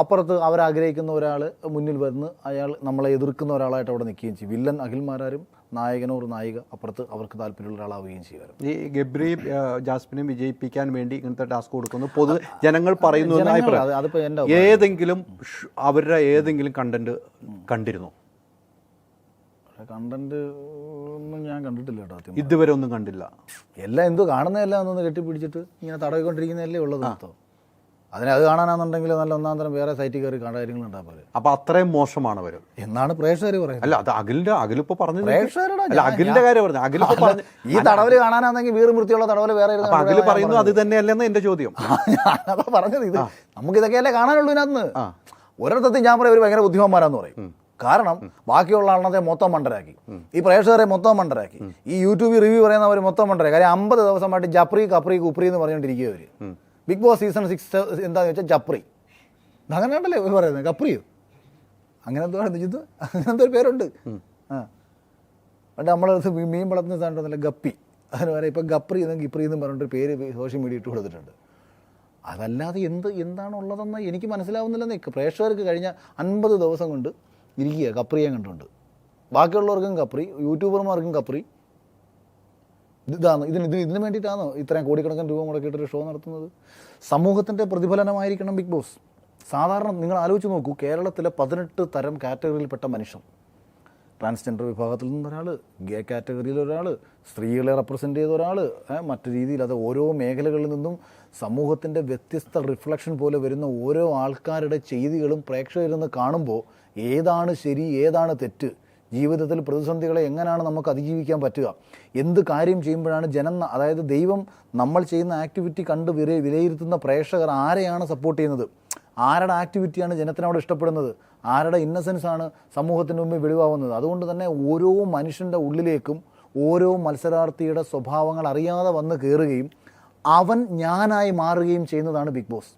അപ്പുറത്ത് അവരാഗ്രഹിക്കുന്ന ഒരാൾ മുന്നിൽ വന്ന് അയാൾ നമ്മളെ എതിർക്കുന്ന ഒരാളായിട്ട് അവിടെ നിൽക്കുകയും ചെയ്യും. വില്ലൻ അഖിൽമാരും നായകനോ ഒരു നായിക അപ്പുറത്ത് അവർക്ക് താല്പര്യമുള്ള ഒരാളാവുകയും ചെയ്യുമായിരുന്നു. ഈ ഗബ്രിയും ജാസ്മിനെയും വിജയിപ്പിക്കാൻ വേണ്ടി ഇങ്ങനത്തെ ടാസ്ക് കൊടുക്കുന്നു പൊതു ജനങ്ങൾ പറയുന്നു. അതിപ്പോൾ എൻ്റെ ഏതെങ്കിലും അവരുടെ ഏതെങ്കിലും കണ്ടന്റ് കണ്ടിരുന്നു? കണ്ടന്റ് ഒന്നും ഞാൻ കണ്ടിട്ടില്ല കേട്ടോ, ഇതുവരെ ഒന്നും കണ്ടില്ല. എല്ലാം എന്തോ കാണുന്നതെല്ലാം ഒന്നൊന്ന് കെട്ടിപ്പിടിച്ചിട്ട് ഇങ്ങനെ തടവിക്കൊണ്ടിരിക്കുന്നതല്ലേ ഉള്ളത് മൊത്തം. അത് കാണാനാണെന്നുണ്ടെങ്കിൽ നല്ല ഒന്നാം തരം വേറെ സൈറ്റിൽ കയറി കാണാൻ കാര്യങ്ങളുണ്ടാകും. അപ്പൊ അത്രയും മോശമാണ് അവർ എന്നാണ് പ്രേക്ഷകർ പറയുന്നത്. അല്ല, അത് അഖിലിപ്പോ പറഞ്ഞത് പ്രേക്ഷകരുടെ അഖിലിന്റെ കാര്യം പറഞ്ഞു. ഈ തടവല് കാണാനാണെങ്കിൽ വീറും വൃത്തിയുള്ള തടവല് വേറെ അഖില് പറയുന്നു അത് തന്നെയല്ലെന്ന് എന്റെ ചോദ്യം. ഞാനതാ പറഞ്ഞത്, ഇത് നമുക്ക് ഇതൊക്കെയല്ലേ കാണാനുള്ളൂ ഇതിനകത്ത്. ഒരിടത്തും ഞാൻ പറയും ഒരു ഭയങ്കര ബുദ്ധിമാന്മാരാന്ന് പറയും. കാരണം ബാക്കിയുള്ള ആളത്തെ മൊത്തം മണ്ടരാക്കി, ഈ പ്രേക്ഷകരെ മൊത്തം മണ്ടരാക്കി, ഈ യൂട്യൂബിൽ റിവ്യൂ പറയുന്നവർ മൊത്തം മണ്ടരാക്കി. കാര്യം 50 ദിവസമായിട്ട് ജപ്രി കപ്രി കുപ്രി എന്ന് പറഞ്ഞുകൊണ്ടിരിക്കുക അവർ. ബിഗ് ബോസ് സീസൺ 6 എന്താണെന്ന് വെച്ചാൽ ജപ്രി, അങ്ങനെ ഉണ്ടല്ലേ ഇവർ പറയുന്നത്, കപ്രിയോ അങ്ങനെ എന്തോ ഇത് അങ്ങനെ എന്തോ ഒരു പേരുണ്ട്. പണ്ട് നമ്മളടുത്ത് മീൻ വളർത്തുന്ന സാധനം ഗപ്പി, അതിന് പറയാം ഇപ്പം ഗപ്രി എന്നും ഗിപ്രി എന്നും പറഞ്ഞിട്ട് പേര് സോഷ്യൽ മീഡിയ ഇട്ട് കൊടുത്തിട്ടുണ്ട്. അതല്ലാതെ എന്താണുള്ളതെന്ന് എനിക്ക് മനസ്സിലാവുന്നില്ലെന്നേ. പ്രേക്ഷകർക്ക് കഴിഞ്ഞ 50 ദിവസം കൊണ്ട് ഇരിക്കുക കപ്രിയെ കണ്ടുകൊണ്ട്. ബാക്കിയുള്ളവർക്കും കപ്രി, യൂട്യൂബർമാർക്കും കപ്രി. ഇതിന് വേണ്ടിയിട്ടാണോ ഇത്രയും കോടിക്കണക്കിന് രൂപ മുടക്കിയിട്ടൊരു ഷോ നടത്തുന്നത്? സമൂഹത്തിൻ്റെ പ്രതിഫലനമായിരിക്കണം ബിഗ് ബോസ്. സാധാരണ നിങ്ങൾ ആലോചിച്ച് നോക്കൂ, കേരളത്തിലെ 18 തരം കാറ്റഗറിയിൽപ്പെട്ട മനുഷ്യർ, ട്രാൻസ്ജെൻഡർ വിഭാഗത്തിൽ നിന്നൊരാൾ, ഗേ കാറ്റഗറിയിലൊരാൾ, സ്ത്രീകളെ റെപ്രസെൻ്റ് ചെയ്ത ഒരാൾ, മറ്റു രീതിയിൽ അത് ഓരോ മേഖലകളിൽ നിന്നും സമൂഹത്തിൻ്റെ വ്യത്യസ്ത റിഫ്ലക്ഷൻ പോലെ വരുന്ന ഓരോ ആൾക്കാരുടെ ചെയ്തികളും പ്രേക്ഷകരിൽ നിന്ന് കാണുമ്പോൾ ഏതാണ് ശരി ഏതാണ് തെറ്റ്, ജീവിതത്തിൽ പ്രതിസന്ധികളെ എങ്ങനെയാണ് നമുക്ക് അതിജീവിക്കാൻ പറ്റുക, എന്ത് കാര്യം ചെയ്യുമ്പോഴാണ് അതായത് ദൈവം നമ്മൾ ചെയ്യുന്ന ആക്ടിവിറ്റി കണ്ട് വിലയിരുത്തുന്ന പ്രേക്ഷകർ ആരെയാണ് സപ്പോർട്ട് ചെയ്യുന്നത്, ആരുടെ ആക്ടിവിറ്റിയാണ് ജനത്തിനവിടെ ഇഷ്ടപ്പെടുന്നത്, ആരുടെ ഇന്നസെൻസാണ് സമൂഹത്തിന് മുമ്പിൽ വെളിവാകുന്നത്. അതുകൊണ്ട് തന്നെ ഓരോ മനുഷ്യൻ്റെ ഉള്ളിലേക്കും ഓരോ മത്സരാർത്ഥിയുടെ സ്വഭാവങ്ങൾ അറിയാതെ വന്ന് കയറുകയും അവൻ ഞാനായി മാറുകയും ചെയ്യുന്നതാണ് ബിഗ് ബോസ്.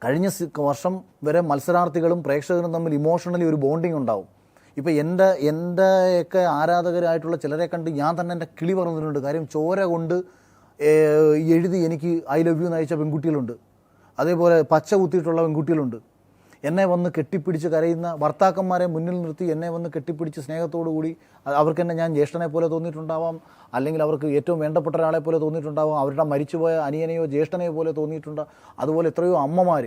കഴിഞ്ഞ വർഷം വരെ മത്സരാർത്ഥികളും പ്രേക്ഷകരും തമ്മിൽ ഇമോഷണലി ഒരു ബോണ്ടിങ് ഉണ്ടാവും. ഇപ്പോൾ എൻ്റെയൊക്കെ ആരാധകരായിട്ടുള്ള ചിലരെ കണ്ട് ഞാൻ തന്നെ എൻ്റെ കിളി പറഞ്ഞിട്ടുണ്ട്. കാര്യം ചോര കൊണ്ട് എഴുതി എനിക്ക് ഐ ലവ് യു എന്ന് അയച്ച പെൺകുട്ടികളുണ്ട്. അതേപോലെ പച്ച കുത്തിയിട്ടുള്ള പെൺകുട്ടികളുണ്ട്. എന്നെ വന്ന് കെട്ടിപ്പിടിച്ച് കരയുന്ന ഭർത്താക്കന്മാരെ മുന്നിൽ നിർത്തി എന്നെ വന്ന് കെട്ടിപ്പിടിച്ച് സ്നേഹത്തോടു കൂടി അവർക്ക് എന്നെ ഞാൻ ജ്യേഷ്ഠനെ പോലെ തോന്നിയിട്ടുണ്ടാവാം, അല്ലെങ്കിൽ അവർക്ക് ഏറ്റവും വേണ്ടപ്പെട്ട ഒരാളെ പോലെ തോന്നിയിട്ടുണ്ടാവാം, അവരുടെ മരിച്ചുപോയ അനിയനെയോ ജ്യേഷ്ഠനെയോ പോലെ തോന്നിയിട്ടുണ്ടാകും. അതുപോലെ എത്രയോ അമ്മമാർ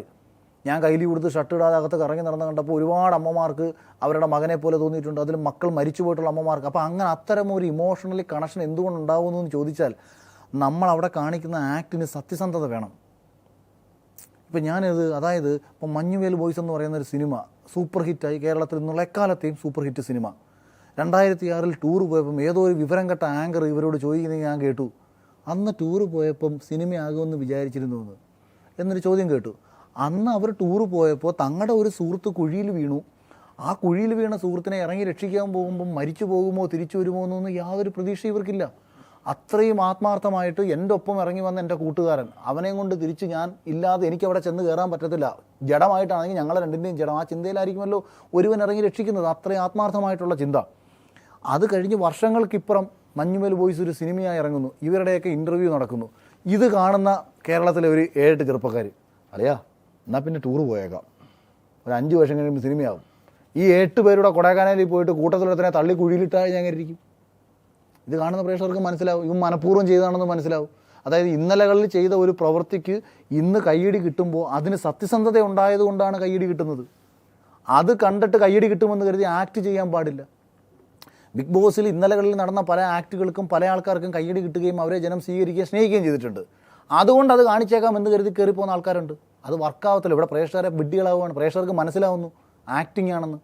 ഞാൻ കയ്യിൽ കൊടുത്ത് ഷർട്ട് ഇടാതെ അകത്ത് കറങ്ങി നടന്ന് കണ്ടപ്പോൾ ഒരുപാട് അമ്മമാർക്ക് അവരുടെ മകനെ പോലെ തോന്നിയിട്ടുണ്ട്, അതിൽ മക്കൾ മരിച്ചു പോയിട്ടുള്ള അമ്മമാർക്ക്. അപ്പോൾ അങ്ങനെ അത്തരം ഒരു ഇമോഷണലി കണക്ഷൻ എന്തുകൊണ്ടുണ്ടാകുന്നു എന്ന് ചോദിച്ചാൽ നമ്മൾ അവിടെ കാണിക്കുന്ന ആക്ടിന് സത്യസന്ധത വേണം. ഇപ്പം ഞാനിത് അതായത് ഇപ്പം മഞ്ഞുവേൽ ബോയ്സ് എന്ന് പറയുന്ന ഒരു സിനിമ സൂപ്പർ ഹിറ്റായി, കേരളത്തിൽ നിന്നുള്ള എക്കാലത്തെയും സൂപ്പർ ഹിറ്റ് സിനിമ. 2006 ടൂർ പോയപ്പം ഏതോ ഒരു വിവരം കെട്ട ആങ്കർ ഇവരോട് ചോദിക്കുന്നത് ഞാൻ കേട്ടു, അന്ന് ടൂർ പോയപ്പം സിനിമയാകുമെന്ന് വിചാരിച്ചിരുന്നു എന്നൊരു ചോദ്യം കേട്ടു. അന്ന് അവർ ടൂർ പോയപ്പോൾ തങ്ങളുടെ ഒരു സുഹൃത്ത് കുഴിയിൽ വീണു. ആ കുഴിയിൽ വീണ സുഹൃത്തിനെ ഇറങ്ങി രക്ഷിക്കാൻ പോകുമ്പം മരിച്ചു പോകുമോ തിരിച്ചു വരുമോ എന്നൊന്നും യാതൊരു പ്രതീക്ഷ ഇവർക്കില്ല. അത്രയും ആത്മാർത്ഥമായിട്ട് എൻ്റെ ഒപ്പം ഇറങ്ങി വന്ന എൻ്റെ കൂട്ടുകാരൻ, അവനെയും കൊണ്ട് തിരിച്ച് ഞാൻ ഇല്ലാതെ എനിക്ക് അവിടെ ചെന്ന് കയറാൻ പറ്റത്തില്ല, ജഡമായിട്ടാണെങ്കിൽ ഞങ്ങളെ രണ്ടിൻ്റെയും ജഡം, ആ ചിന്തയിലായിരിക്കുമല്ലോ ഒരുവൻ ഇറങ്ങി രക്ഷിക്കുന്നത്. അത്രയും ആത്മാർത്ഥമായിട്ടുള്ള ചിന്ത. അത് കഴിഞ്ഞ് വർഷങ്ങൾക്കിപ്പുറം മഞ്ഞുമേൽ ബോയ്സ് ഒരു സിനിമയായി ഇറങ്ങുന്നു, ഇവരുടെയൊക്കെ ഇൻ്റർവ്യൂ നടക്കുന്നു. ഇത് കാണുന്ന കേരളത്തിലെ ഒരു 7 ചെറുപ്പക്കാർ, അറിയാ എന്നാൽ പിന്നെ ടൂർ പോയേക്കാം, ഒരു 5 വർഷം കഴിയുമ്പോൾ സിനിമയാകും. ഈ 8 പേരുടെ കൊടൈക്കനാലിൽ പോയിട്ട് കൂട്ടത്തിലൊരുത്തനെ തള്ളി കുഴിയിലിട്ടാൽ ഞാൻ ഇരിക്കും. ഇത് കാണുന്ന പ്രേക്ഷകർക്ക് മനസ്സിലാവും ഇവൻ മനഃപൂർവ്വം ചെയ്താണെന്ന് മനസ്സിലാവും. അതായത് ഇന്നലകളിൽ ചെയ്ത ഒരു പ്രവൃത്തിക്ക് ഇന്ന് കയ്യടി കിട്ടുമ്പോൾ അതിന് സത്യസന്ധത ഉണ്ടായതുകൊണ്ടാണ് കയ്യടി കിട്ടുന്നത്. അത് കണ്ടിട്ട് കയ്യടി കിട്ടുമെന്ന് കരുതി ആക്ട് ചെയ്യാൻ പാടില്ല. ബിഗ് ബോസിൽ ഇന്നലകളിൽ നടന്ന പല ആക്ടുകൾക്കും പല ആൾക്കാർക്കും കയ്യടി കിട്ടുകയും അവരെ ജനം സ്വീകരിക്കുകയും സ്നേഹിക്കുകയും ചെയ്തിട്ടുണ്ട്. അതുകൊണ്ട് അത് കാണിച്ചേക്കാം എന്ന് കരുതി കയറിപ്പോകുന്ന ആൾക്കാരുണ്ട്. അത് വർക്കാവത്തില്ല. ഇവിടെ പ്രേക്ഷകരെ വിഡ്ഢികളാവുകയാണ്. പ്രേക്ഷകർക്ക് മനസ്സിലാവുന്നു ആക്ടിങ് ആണെന്ന്.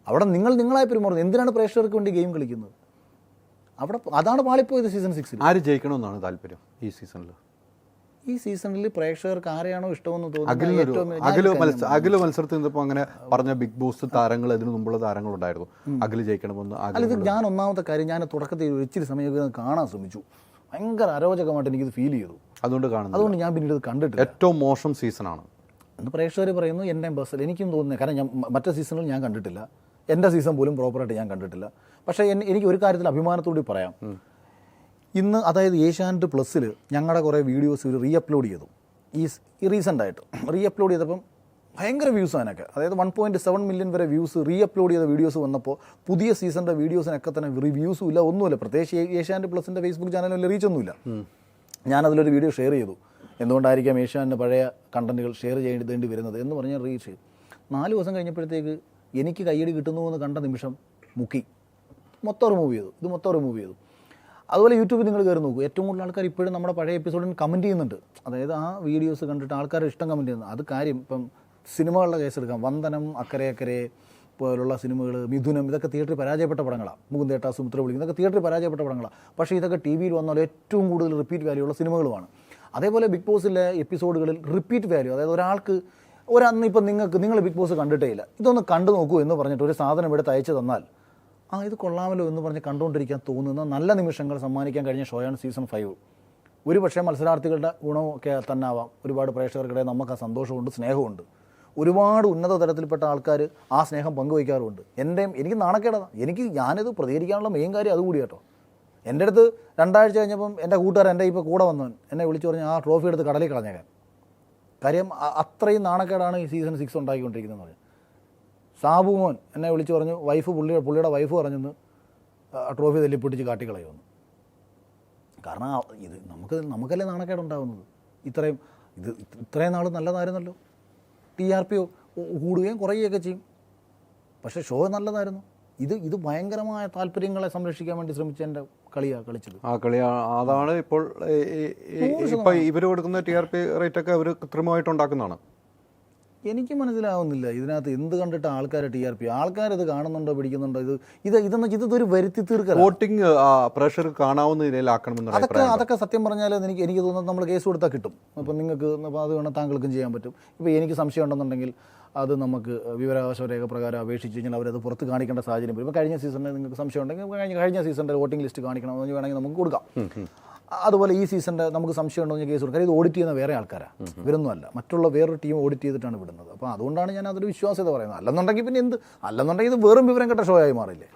അവിടെ നിങ്ങളായി പെരുമാറുന്നു. എന്തിനാണ് പ്രേക്ഷകർക്ക് വേണ്ടി ഗെയിം കളിക്കുന്നത്? അവിടെ അതാണ് പാളിപ്പോയത് സീസൺ 6. ആര് ജയിക്കണമെന്നാണ് താല്പര്യം ഈ സീസണിൽ? ഈ സീസണിൽ പ്രേക്ഷകർക്ക് ആരെയാണോ ഇഷ്ടമെന്ന് അഖില് മത്സരത്തിൽ നിന്നപ്പോൾ അങ്ങനെ പറഞ്ഞ ബിഗ് ബോസ് താരങ്ങൾ ഇതിനു മുമ്പുള്ള താരങ്ങളുണ്ടായിരുന്നു, അഖില് ജയിക്കണമെന്ന്. അല്ല, ഇത് ഞാൻ ഒന്നാമത്തെ കാര്യം ഞാൻ തുടക്കത്തിൽ ഇച്ചിരി സമയം കാണാൻ ശ്രമിച്ചു. ഭയങ്കര അരോചകമായിട്ട് എനിക്കിത് ഫീൽ ചെയ്തു. അതുകൊണ്ട് ഞാൻ പിന്നീട് ഇത് കണ്ടിട്ടില്ല. ഏറ്റവും മോശം സീസണാണ് എന്ന് പ്രേക്ഷകർ പറയുന്നു. എൻ്റെ ബസ്സിൽ എനിക്കും തോന്നുന്നത്, കാരണം ഞാൻ മറ്റേ സീസണിൽ ഞാൻ കണ്ടിട്ടില്ല, എൻ്റെ സീസൺ പോലും പ്രോപ്പറായിട്ട് ഞാൻ കണ്ടിട്ടില്ല. പക്ഷേ എനിക്ക് ഒരു കാര്യത്തിൽ അഭിമാനത്തോടെ പറയാം, ഇന്ന് അതായത് ഏഷ്യാനെറ്റ് പ്ലസ്സിൽ ഞങ്ങളുടെ കുറേ വീഡിയോസ് ഇവർ റീ അപ്ലോഡ് ചെയ്തു. ഈ റീസെൻ്റായിട്ട് റീ അപ്ലോഡ് ചെയ്തപ്പം ഭയങ്കര വ്യൂസ് അതിനൊക്കെ, അതായത് 1.7 മില്യൺ വരെ വ്യൂസ് റീ അപ്ലോഡ് ചെയ്ത വീഡിയോസ് വന്നപ്പോൾ പുതിയ സീസണിൻ്റെ വീഡിയോസിനൊക്കെ തന്നെ റിവ്യൂസും ഇല്ല, ഒന്നുമില്ല. പ്രത്യേകിച്ച് ഏഷ്യാനെറ്റ് പ്ലസിൻ്റെ ഫേസ്ബുക്ക് ചാനലിൽ റീച്ചൊന്നുമില്ല. ഞാനതിലൊരു വീഡിയോ ഷെയർ ചെയ്തു. എന്തുകൊണ്ടായിരിക്കാം ഏഷ്യാനെറ്റ് പഴയ കണ്ടൻറ്റുകൾ ഷെയർ ചെയ്യേണ്ടി വരുന്നത് എന്ന് പറഞ്ഞാൽ റീച്ച് ചെയ്തു. 4 ദിവസം കഴിഞ്ഞപ്പോഴത്തേക്ക് എനിക്ക് കയ്യടി കിട്ടുന്നു എന്ന് കണ്ട നിമിഷം മുക്കി മൊത്തം റിമൂവ് ചെയ്തു. അതുപോലെ യൂട്യൂബിൽ നിങ്ങൾ കയറി നോക്കൂ, ഏറ്റവും കൂടുതൽ ആൾക്കാർ ഇപ്പോഴും നമ്മുടെ പഴയ എപ്പിസോഡിന് കമൻറ്റ് ചെയ്യുന്നുണ്ട്. അതായത് ആ വീഡിയോസ് കണ്ടിട്ട് ആൾക്കാർ ഇഷ്ടം കമൻറ്റ് ചെയ്യുന്നത്. അത് കാര്യം ഇപ്പം സിനിമകളുടെ കേസെടുക്കാം, വന്ദനം, അക്കരെ പോലുള്ള സിനിമകൾ, മിഥുനം, ഇതൊക്കെ തിയേറ്ററിൽ പരാജയപ്പെട്ട പടങ്ങളാണ്. മുകുന്ദേട്ട, സുമിത്ര വിളി, ഇതൊക്കെ തിയേറ്ററിൽ പരാജയപ്പെട്ട പടങ്ങളാണ്. പക്ഷേ ഇതൊക്കെ ടി വിയിൽ വന്നാൽ ഏറ്റവും കൂടുതൽ റിപ്പീറ്റ് വാല്യൂ ഉള്ള സിനിമകളുമാണ്. അതേപോലെ ബിഗ് ബോസിലെ എപ്പിസോഡുകളിൽ റിപ്പീറ്റ് വാല്യൂ, അതായത് ഒരാൾക്ക് അന്ന് ഇപ്പം നിങ്ങൾ ബിഗ് ബോസ് കണ്ടിട്ടേ ഇല്ല, ഇതൊന്ന് കണ്ടു നോക്കൂ എന്ന് പറഞ്ഞിട്ട് ഒരു സാധനം എടുത്ത് അയച്ചു തന്നാൽ ഇത് കൊള്ളാമല്ലോ എന്ന് പറഞ്ഞ് കണ്ടുകൊണ്ടിരിക്കാൻ തോന്നുന്ന നല്ല നിമിഷങ്ങൾ സമ്മാനിക്കാൻ കഴിഞ്ഞ ഷോയാണ് സീസൺ 5. ഒരു പക്ഷേ മത്സരാർത്ഥികളുടെ ഗുണമൊക്കെ തന്നെ ആവാം, ഒരുപാട് പ്രേക്ഷകർക്കിടെ നമുക്ക് ആ സന്തോഷമുണ്ട്, സ്നേഹമുണ്ട്. ഒരുപാട് ഉന്നത തലത്തിൽപ്പെട്ട ആൾക്കാർ ആ സ്നേഹം പങ്കുവയ്ക്കാറുമുണ്ട്. എനിക്ക് നാണക്കേടാണ്. ഞാനിത് പ്രതികരിക്കാനുള്ള മെയിൻ കാര്യം അതുകൂടി കേട്ടോ. എൻ്റെ അടുത്ത് 2 ആഴ്ച കഴിഞ്ഞപ്പം എൻ്റെ കൂട്ടുകാരൻ, എൻ്റെ ഇപ്പോൾ കൂടെ വന്നവൻ എന്നെ വിളിച്ചു പറഞ്ഞ് ആ ട്രോഫി എടുത്ത് കടലിൽ കളഞ്ഞേക്കാൻ. കാര്യം അത്രയും നാണക്കേടാണ് ഈ സീസൺ 6 ഉണ്ടാക്കിക്കൊണ്ടിരിക്കുന്നതെന്ന് പറഞ്ഞു. സാബുമോൻ എന്നെ വിളിച്ചു പറഞ്ഞു, പുള്ളിയുടെ വൈഫ് പറഞ്ഞെന്ന് ആ ട്രോഫി തല്ലിപ്പൊട്ടിച്ച് കാട്ടിക്കളയുമെന്ന്. കാരണം ഇത് നമുക്കല്ലേ നാണക്കേടുണ്ടാകുന്നത്. ഇത്രയും നാൾ നല്ലതായിരുന്നല്ലോ, TRP കൂടുകയും കുറയുകയൊക്കെ ചെയ്യും, പക്ഷേ ഷോ നല്ലതായിരുന്നു. ഇത് ഭയങ്കരമായ താല്പര്യങ്ങളെ സംരക്ഷിക്കാൻ വേണ്ടി ശ്രമിച്ചതിൻ്റെ കളിച്ചത്. അതാണ് ഇപ്പോൾ ഇവർ കൊടുക്കുന്ന TRP റേറ്റ് ഒക്കെ അവർ കൃത്രിമമായിട്ട് ഉണ്ടാക്കുന്നതാണ്. എനിക്ക് മനസ്സിലാവുന്നില്ല ഇതിനകത്ത് എന്ത് കണ്ടിട്ട് ആൾക്കാർ TRP, ആൾക്കാരത് കാണുന്നുണ്ടോ, പിടിക്കുന്നുണ്ടോ? ഇതൊരു വരുത്തി തീർക്കലാണ്. വോട്ടിംഗ് പ്രഷർ കാണാവുന്ന രീതിയിലാക്കണമെന്ന് അതൊക്കെ സത്യം പറഞ്ഞാൽ എനിക്ക് തോന്നുന്നത് നമ്മൾ കേസ് കൊടുത്താൽ കിട്ടും. അപ്പം നിങ്ങൾക്ക് അത് വേണം, താങ്കൾക്കും ചെയ്യാൻ പറ്റും. ഇപ്പോൾ എനിക്ക് സംശയം ഉണ്ടെന്നുണ്ടെങ്കിൽ അത് നമുക്ക് വിവരാവകാശ രേഖ പ്രകാരം അപേക്ഷിച്ച് കഴിഞ്ഞാൽ അവരത് പുറത്ത് കാണിക്കേണ്ട സാഹചര്യം വരും. ഇപ്പോൾ കഴിഞ്ഞ സീസണിൽ നിങ്ങൾക്ക് സംശയം ഉണ്ടെങ്കിൽ കഴിഞ്ഞ സീസണിൻ്റെ വോട്ടിംഗ് ലിസ്റ്റ് കാണിക്കണമെന്ന് വേണമെങ്കിൽ നമുക്ക് കൊടുക്കാം. അതുപോലെ ഈ സീസണിൻ്റെ നമുക്ക് സംശയം ഉണ്ടോ എന്ന് കേസ് കൊടുക്കാം. ഇത് ഓഡിറ്റ് ചെയ്യുന്ന വേറെ ആൾക്കാരാണ്, ഇവരൊന്നും അല്ല, മറ്റുള്ള വേറൊരു ടീം ഓഡിറ്റ് ചെയ്തിട്ടാണ് വിടുന്നത്. അപ്പോൾ അതുകൊണ്ടാണ് ഞാൻ അതൊരു വിശ്വാസ്യത പറയുന്നത്. അല്ലെന്നുണ്ടെങ്കിൽ ഇത് വെറും വിവരം കെട്ട ഷോ ആയി മാറില്ലേ.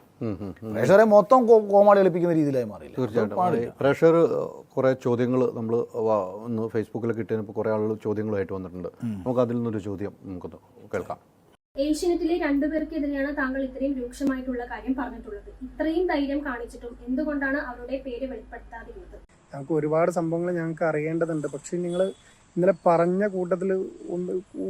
പ്രേക്ഷകരെ മൊത്തം കോമാളി കളിപ്പിക്കുന്ന രീതിയിലായി മാറിയില്ല. തീർച്ചയായിട്ടും പ്രേക്ഷകർ കുറേ ചോദ്യങ്ങൾ നമ്മൾ ഒന്ന് ഫേസ്ബുക്കിലൊക്കെ ഇട്ടതിപ്പോൾ കുറേ ആളുകൾ ചോദ്യങ്ങളായിട്ട് വന്നിട്ടുണ്ട്. നമുക്ക് അതിൽ നിന്നൊരു ചോദ്യം നമുക്കൊന്ന് കേൾക്കാം. ഏഷ്യനെറ്റിലെ രണ്ടുപേർക്കെതിരെയാണ് താങ്കൾ ഇത്രയും രൂക്ഷമായിട്ടുള്ള കാര്യം പറഞ്ഞിട്ടുള്ളത്. ഇത്രയും ധൈര്യം കാണിച്ചിട്ടും എന്തുകൊണ്ടാണ് അവരുടെ പേര് വെളിപ്പെടുത്താതിരുന്നത്? ഞങ്ങൾക്ക് ഒരുപാട് സംഭവങ്ങൾ ഞങ്ങൾക്ക് അറിയേണ്ടതുണ്ട്. പക്ഷെ നിങ്ങൾ ഇന്നലെ പറഞ്ഞ കൂട്ടത്തിൽ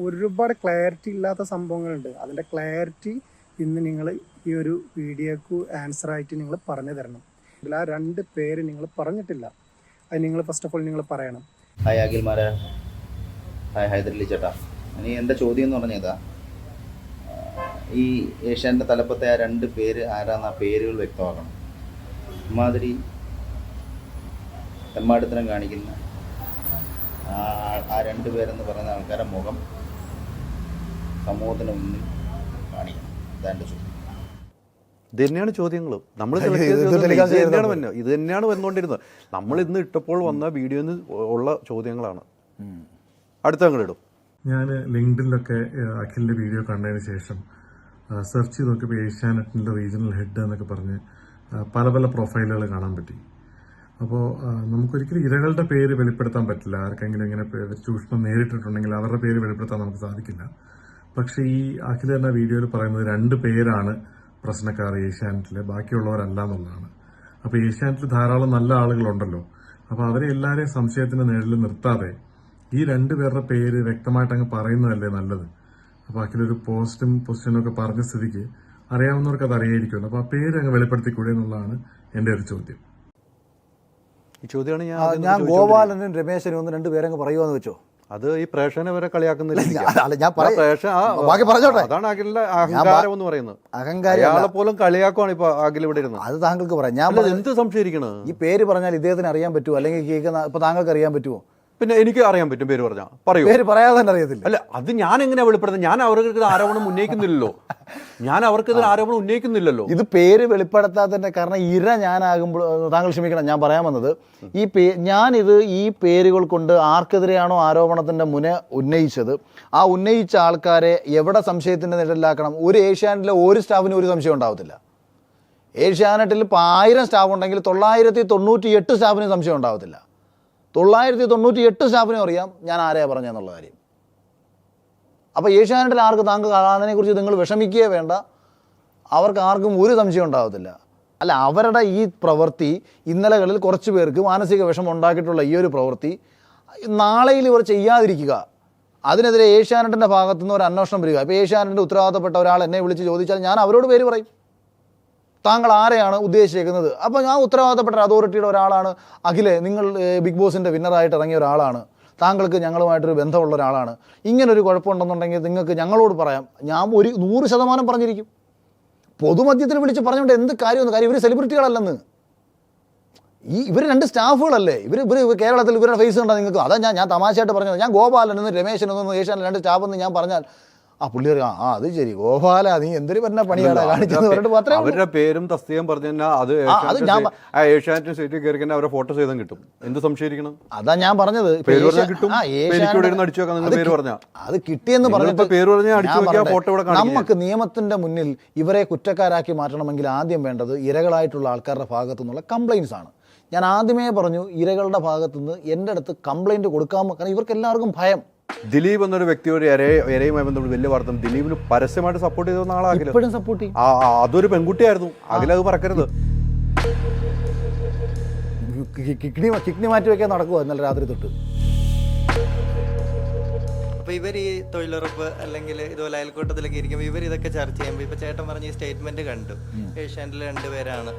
ഒരുപാട് ക്ലാരിറ്റി ഇല്ലാത്ത സംഭവങ്ങളുണ്ട്. അതിൻ്റെ ക്ലാരിറ്റി ഇന്ന് നിങ്ങൾ ഈ ഒരു വീഡിയോക്ക് ആൻസർ ആയിട്ട് നിങ്ങൾ പറഞ്ഞു തരണം. ഇതിൽ ആ 2 പേര് നിങ്ങൾ പറഞ്ഞിട്ടില്ല. അത് നിങ്ങൾ ഫസ്റ്റ് ഓഫ് ഓൾ നിങ്ങൾ പറയണം. ഹായ് അഖിൽമാരെ, ഹായ് ഹൈദരലി ചേട്ടാ. ഇനി എൻ്റെ ചോദ്യം എന്ന് പറഞ്ഞതാ, ഈ ഏഷ്യാൻ്റെ തലപ്പത്തെ ആ 2 പേര് ആരാന്ന് ആ പേരുകൾ വ്യക്തമാക്കണം. ഇമാതിരി തെമ്മാടിത്തരം കാണിക്കുന്ന ആ 2 പേരെന്ന് പറയുന്ന ആൾക്കാരുടെ മുഖം സമൂഹത്തിന് മുന്നിൽ കാണിക്കണം. ഇതാൻ്റെ ചോദ്യം. ഇത് തന്നെയാണ് ചോദ്യങ്ങൾ നമ്മൾ ഇത് തന്നെയാണ് വന്നുകൊണ്ടിരുന്നത്. നമ്മൾ ഇന്ന് ഇട്ടപ്പോൾ വന്ന വീഡിയോയിൽ ഉള്ള ചോദ്യങ്ങളാണ്. അടുത്ത അങ്ങോട്ട് ഞാൻ ലിങ്ക്ഡിനിലൊക്കെ അഖിലിൻ്റെ വീഡിയോ കണ്ടതിന് ശേഷം സെർച്ച് ചെയ്ത് നോക്കിയപ്പോൾ ഏഷ്യാനെറ്റിൻ്റെ റീജിയണൽ ഹെഡ് എന്നൊക്കെ പറഞ്ഞ് പല പല പ്രൊഫൈലുകൾ കാണാൻ പറ്റി. അപ്പോൾ നമുക്കൊരിക്കലും ഇരകളുടെ പേര് വെളിപ്പെടുത്താൻ പറ്റില്ല. ആർക്കെങ്കിലും ഇങ്ങനെ ചൂഷണം നേരിട്ടിട്ടുണ്ടെങ്കിൽ അവരുടെ പേര് വെളിപ്പെടുത്താൻ നമുക്ക് സാധിക്കില്ല. പക്ഷേ ഈ അഖിൽ എന്ന വീഡിയോയിൽ പറയുന്നത് 2 പേരാണ് പ്രശ്നക്കാർ ഏഷ്യാനെറ്റിൽ, ബാക്കിയുള്ളവരല്ല എന്നുള്ളതാണ്. അപ്പോൾ ഏഷ്യാനെറ്റിൽ ധാരാളം നല്ല ആളുകളുണ്ടല്ലോ. അപ്പോൾ അവരെ എല്ലാവരെയും സംശയത്തിന്റെ നിഴലിൽ നിർത്താതെ ഈ 2 പേരുടെ പേര് വ്യക്തമായിട്ട് അങ്ങ് പറയുന്നതല്ലേ നല്ലത്. അപ്പോൾ അഖിലൊരു പോസ്റ്റും പൊസിഷനും ഒക്കെ പറഞ്ഞ സ്ഥിതിക്ക് അറിയാവുന്നവർക്ക് അത് അറിയായിരിക്കുമല്ലോ. അപ്പോൾ ആ പേര് അങ്ങ് വെളിപ്പെടുത്തിക്കൂടെ എന്നുള്ളതാണ് എൻ്റെ ഒരു ചോദ്യം. ഈ ചോദ്യമാണ് ഞാൻ ഗോപാലനും രമേശനും ഒന്ന് 2 പേരങ്ങ് പറയുമെന്ന് വെച്ചോ. അത് ഈ പ്രേക്ഷകനെ വരെ കളിയാക്കുന്നില്ല. ബാക്കി പറഞ്ഞോട്ടെ. അതാണ് അഖിലിന്റെ അഹങ്കാരം എന്ന് പറയുന്നത്. അയാളെ പോലും കളിയാക്കുവാണ് ഇപ്പൊ അഖിൽ ഇവിടെ ഇരുന്നത്. അത് താങ്കൾക്ക് പറയാം. ഞാൻ എന്ത് സംശയിക്കണം? ഈ പേര് പറഞ്ഞാൽ ഇദ്ദേഹത്തിന് അറിയാൻ പറ്റുമോ, അല്ലെങ്കിൽ കേൾക്കുന്ന ഇപ്പൊ താങ്കൾക്ക് അറിയാൻ പറ്റുമോ? പിന്നെ എനിക്ക് അറിയാൻ പറ്റും. പേര് പറഞ്ഞാൽ പറയൂ. പേര് പറയാതെ തന്നെ അറിയത്തില്ല. അല്ല, അത് ഞാൻ എങ്ങനെയാ വെളിപ്പെടുത്തുന്നത്? ഞാൻ അവർക്ക് ആരോപണം ഉന്നയിക്കുന്നില്ലല്ലോ. ഇത് പേര് വെളിപ്പെടുത്താത്തതിന്റെ കാരണം ഇര ഞാനാകുമ്പോൾ താങ്കൾ ക്ഷമിക്കണം, ഞാൻ പറയാൻ വന്നത് ഞാനിത് ഈ പേരുകൾ കൊണ്ട് ആർക്കെതിരെയാണോ ആരോപണത്തിന്റെ മുന ഉന്നയിച്ചത് ആ ഉന്നയിച്ച ആൾക്കാരെ എവിടെ സംശയത്തിന്റെ നിഴലിലാക്കണം. ഒരു ഏഷ്യാനെറ്റിലെ ഒരു സ്റ്റാഫിന് ഒരു സംശയം ഉണ്ടാവത്തില്ല. ഏഷ്യാനെറ്റിൽ ഇപ്പോൾ 1000 സ്റ്റാഫ് ഉണ്ടെങ്കിൽ 998 സ്റ്റാഫിന് സംശയം ഉണ്ടാവത്തില്ല. 998 സ്റ്റാഫിനും അറിയാം ഞാൻ ആരെയാ പറഞ്ഞെന്നുള്ള കാര്യം. അപ്പോൾ ഏഷ്യാനെറ്റിൽ ആർക്ക് താങ്കൾ അതിനെക്കുറിച്ച് നിങ്ങൾ വിഷമിക്കുകയേ വേണ്ട. അവർക്ക് ആർക്കും ഒരു സംശയം ഉണ്ടാകത്തില്ല. അല്ല, അവരുടെ ഈ പ്രവൃത്തി ഇന്നലകളിൽ കുറച്ച് പേർക്ക് മാനസിക വിഷമം ഉണ്ടാക്കിയിട്ടുള്ള ഈ ഒരു പ്രവൃത്തി നാളെയിൽ ഇവർ ചെയ്യാതിരിക്കുക. അതിനെതിരെ ഏഷ്യാനെറ്റിൻ്റെ ഭാഗത്തുനിന്ന് ഒരു അന്വേഷണം വരിക. ഇപ്പോൾ ഏഷ്യാനെറ്റിൻ്റെ ഉത്തരവാദിത്തപ്പെട്ട ഒരാൾ എന്നെ വിളിച്ച് ചോദിച്ചാൽ ഞാൻ അവരോട് പേര് പറയും. താങ്കൾ ആരെയാണ് ഉദ്ദേശിക്കുന്നത്? അപ്പോൾ ഞാൻ ഉത്തരവാദിത്തപ്പെട്ട അതോറിറ്റിയുടെ ഒരാളാണ്. അഖിലെ, നിങ്ങൾ ബിഗ് ബോസിൻ്റെ വിന്നറായിട്ട് ഇറങ്ങിയ ഒരാളാണ്, താങ്കൾക്ക് ഞങ്ങളുമായിട്ടൊരു ബന്ധമുള്ള ഒരാളാണ്, ഇങ്ങനൊരു കുഴപ്പമുണ്ടെന്നുണ്ടെങ്കിൽ നിങ്ങൾക്ക് ഞങ്ങളോട് പറയാം. ഞാൻ 100% പറഞ്ഞിരിക്കും. പൊതുമധ്യത്തിൽ വിളിച്ച് പറഞ്ഞുകൊണ്ട് എന്ത് കാര്യമൊന്നും കാര്യം. ഇവർ സെലിബ്രിറ്റികളല്ലെന്ന്. ഇവർ 2 സ്റ്റാഫുകളല്ലേ. ഇവർ കേരളത്തിൽ ഇവരുടെ ഫേസ് കണ്ടാൽ നിങ്ങൾക്ക് അതാ ഞാൻ തമാശയായിട്ട് പറഞ്ഞത്. ഞാൻ ഗോപാലനെന്ന് രമേശനെന്ന് ഏഷ്യാനെറ്റ് 2 സ്റ്റാഫെന്ന് ഞാൻ പറഞ്ഞാൽ പുള്ളി അത് ശരി ഗോപാല, നീ എന്തൊരു പറഞ്ഞ പണിയാണ് കാണിച്ചെന്ന് പറഞ്ഞിട്ട് അവരുടെ പേരും തസ്തികം പറഞ്ഞു അത് ഏഷ്യാനെറ്റ് സൈറ്റിൽ കയറി അവരുടെ ഫോട്ടോ ചെയ്തും കിട്ടും. എന്ത് സംശയിക്കണം? അതാ ഞാൻ പറഞ്ഞത്. അത് കിട്ടിയെന്ന് പറഞ്ഞിട്ട് നമുക്ക് നിയമത്തിന്റെ മുന്നിൽ ഇവരെ കുറ്റക്കാരാക്കി മാറ്റണമെങ്കിൽ ആദ്യം വേണ്ടത് ഇരകളായിട്ടുള്ള ആൾക്കാരുടെ ഭാഗത്തു നിന്നുള്ള കംപ്ലയിൻസ് ആണ്. ഞാൻ ആദ്യമേ പറഞ്ഞു, ഇരകളുടെ ഭാഗത്തുനിന്ന് എൻ്റെ അടുത്ത് കംപ്ലയിന്റ് കൊടുക്കാമോ. കാരണം ഇവർക്ക് എല്ലാവർക്കും ഭയം. ദിലീപ് എന്നൊരു വ്യക്തിയോട് ഇരയുമായി ബന്ധപ്പെട്ട് വലിയ വാർത്ത. ദിലീപിന് പരസ്യമായിട്ട് സപ്പോർട്ട് ചെയ്ത ആളാകില്ല. ഇപ്പോഴും സപ്പോർട്ട് ചെയ്യും. അതൊരു പെൺകുട്ടിയായിരുന്നു. അഖിലത് പറക്കരുത്. കിഡ്നി മാറ്റി വെക്കാൻ നടക്കുമോ ഇന്നലെ രാത്രി തൊട്ട്? അപ്പോൾ ഇവർ ഈ തൊഴിലുറപ്പ് അല്ലെങ്കിൽ ഇതുപോലെ അയൽക്കൂട്ടത്തിലൊക്കെ ഇരിക്കുമ്പോൾ ഇവർ ഇതൊക്കെ ചർച്ച ചെയ്യുമ്പോൾ ഇപ്പോൾ ചേട്ടൻ പറഞ്ഞ ഈ സ്റ്റേറ്റ്മെന്റ് കണ്ടു, ഏഷ്യാനെറ്റിൽ 2 പേരാണ്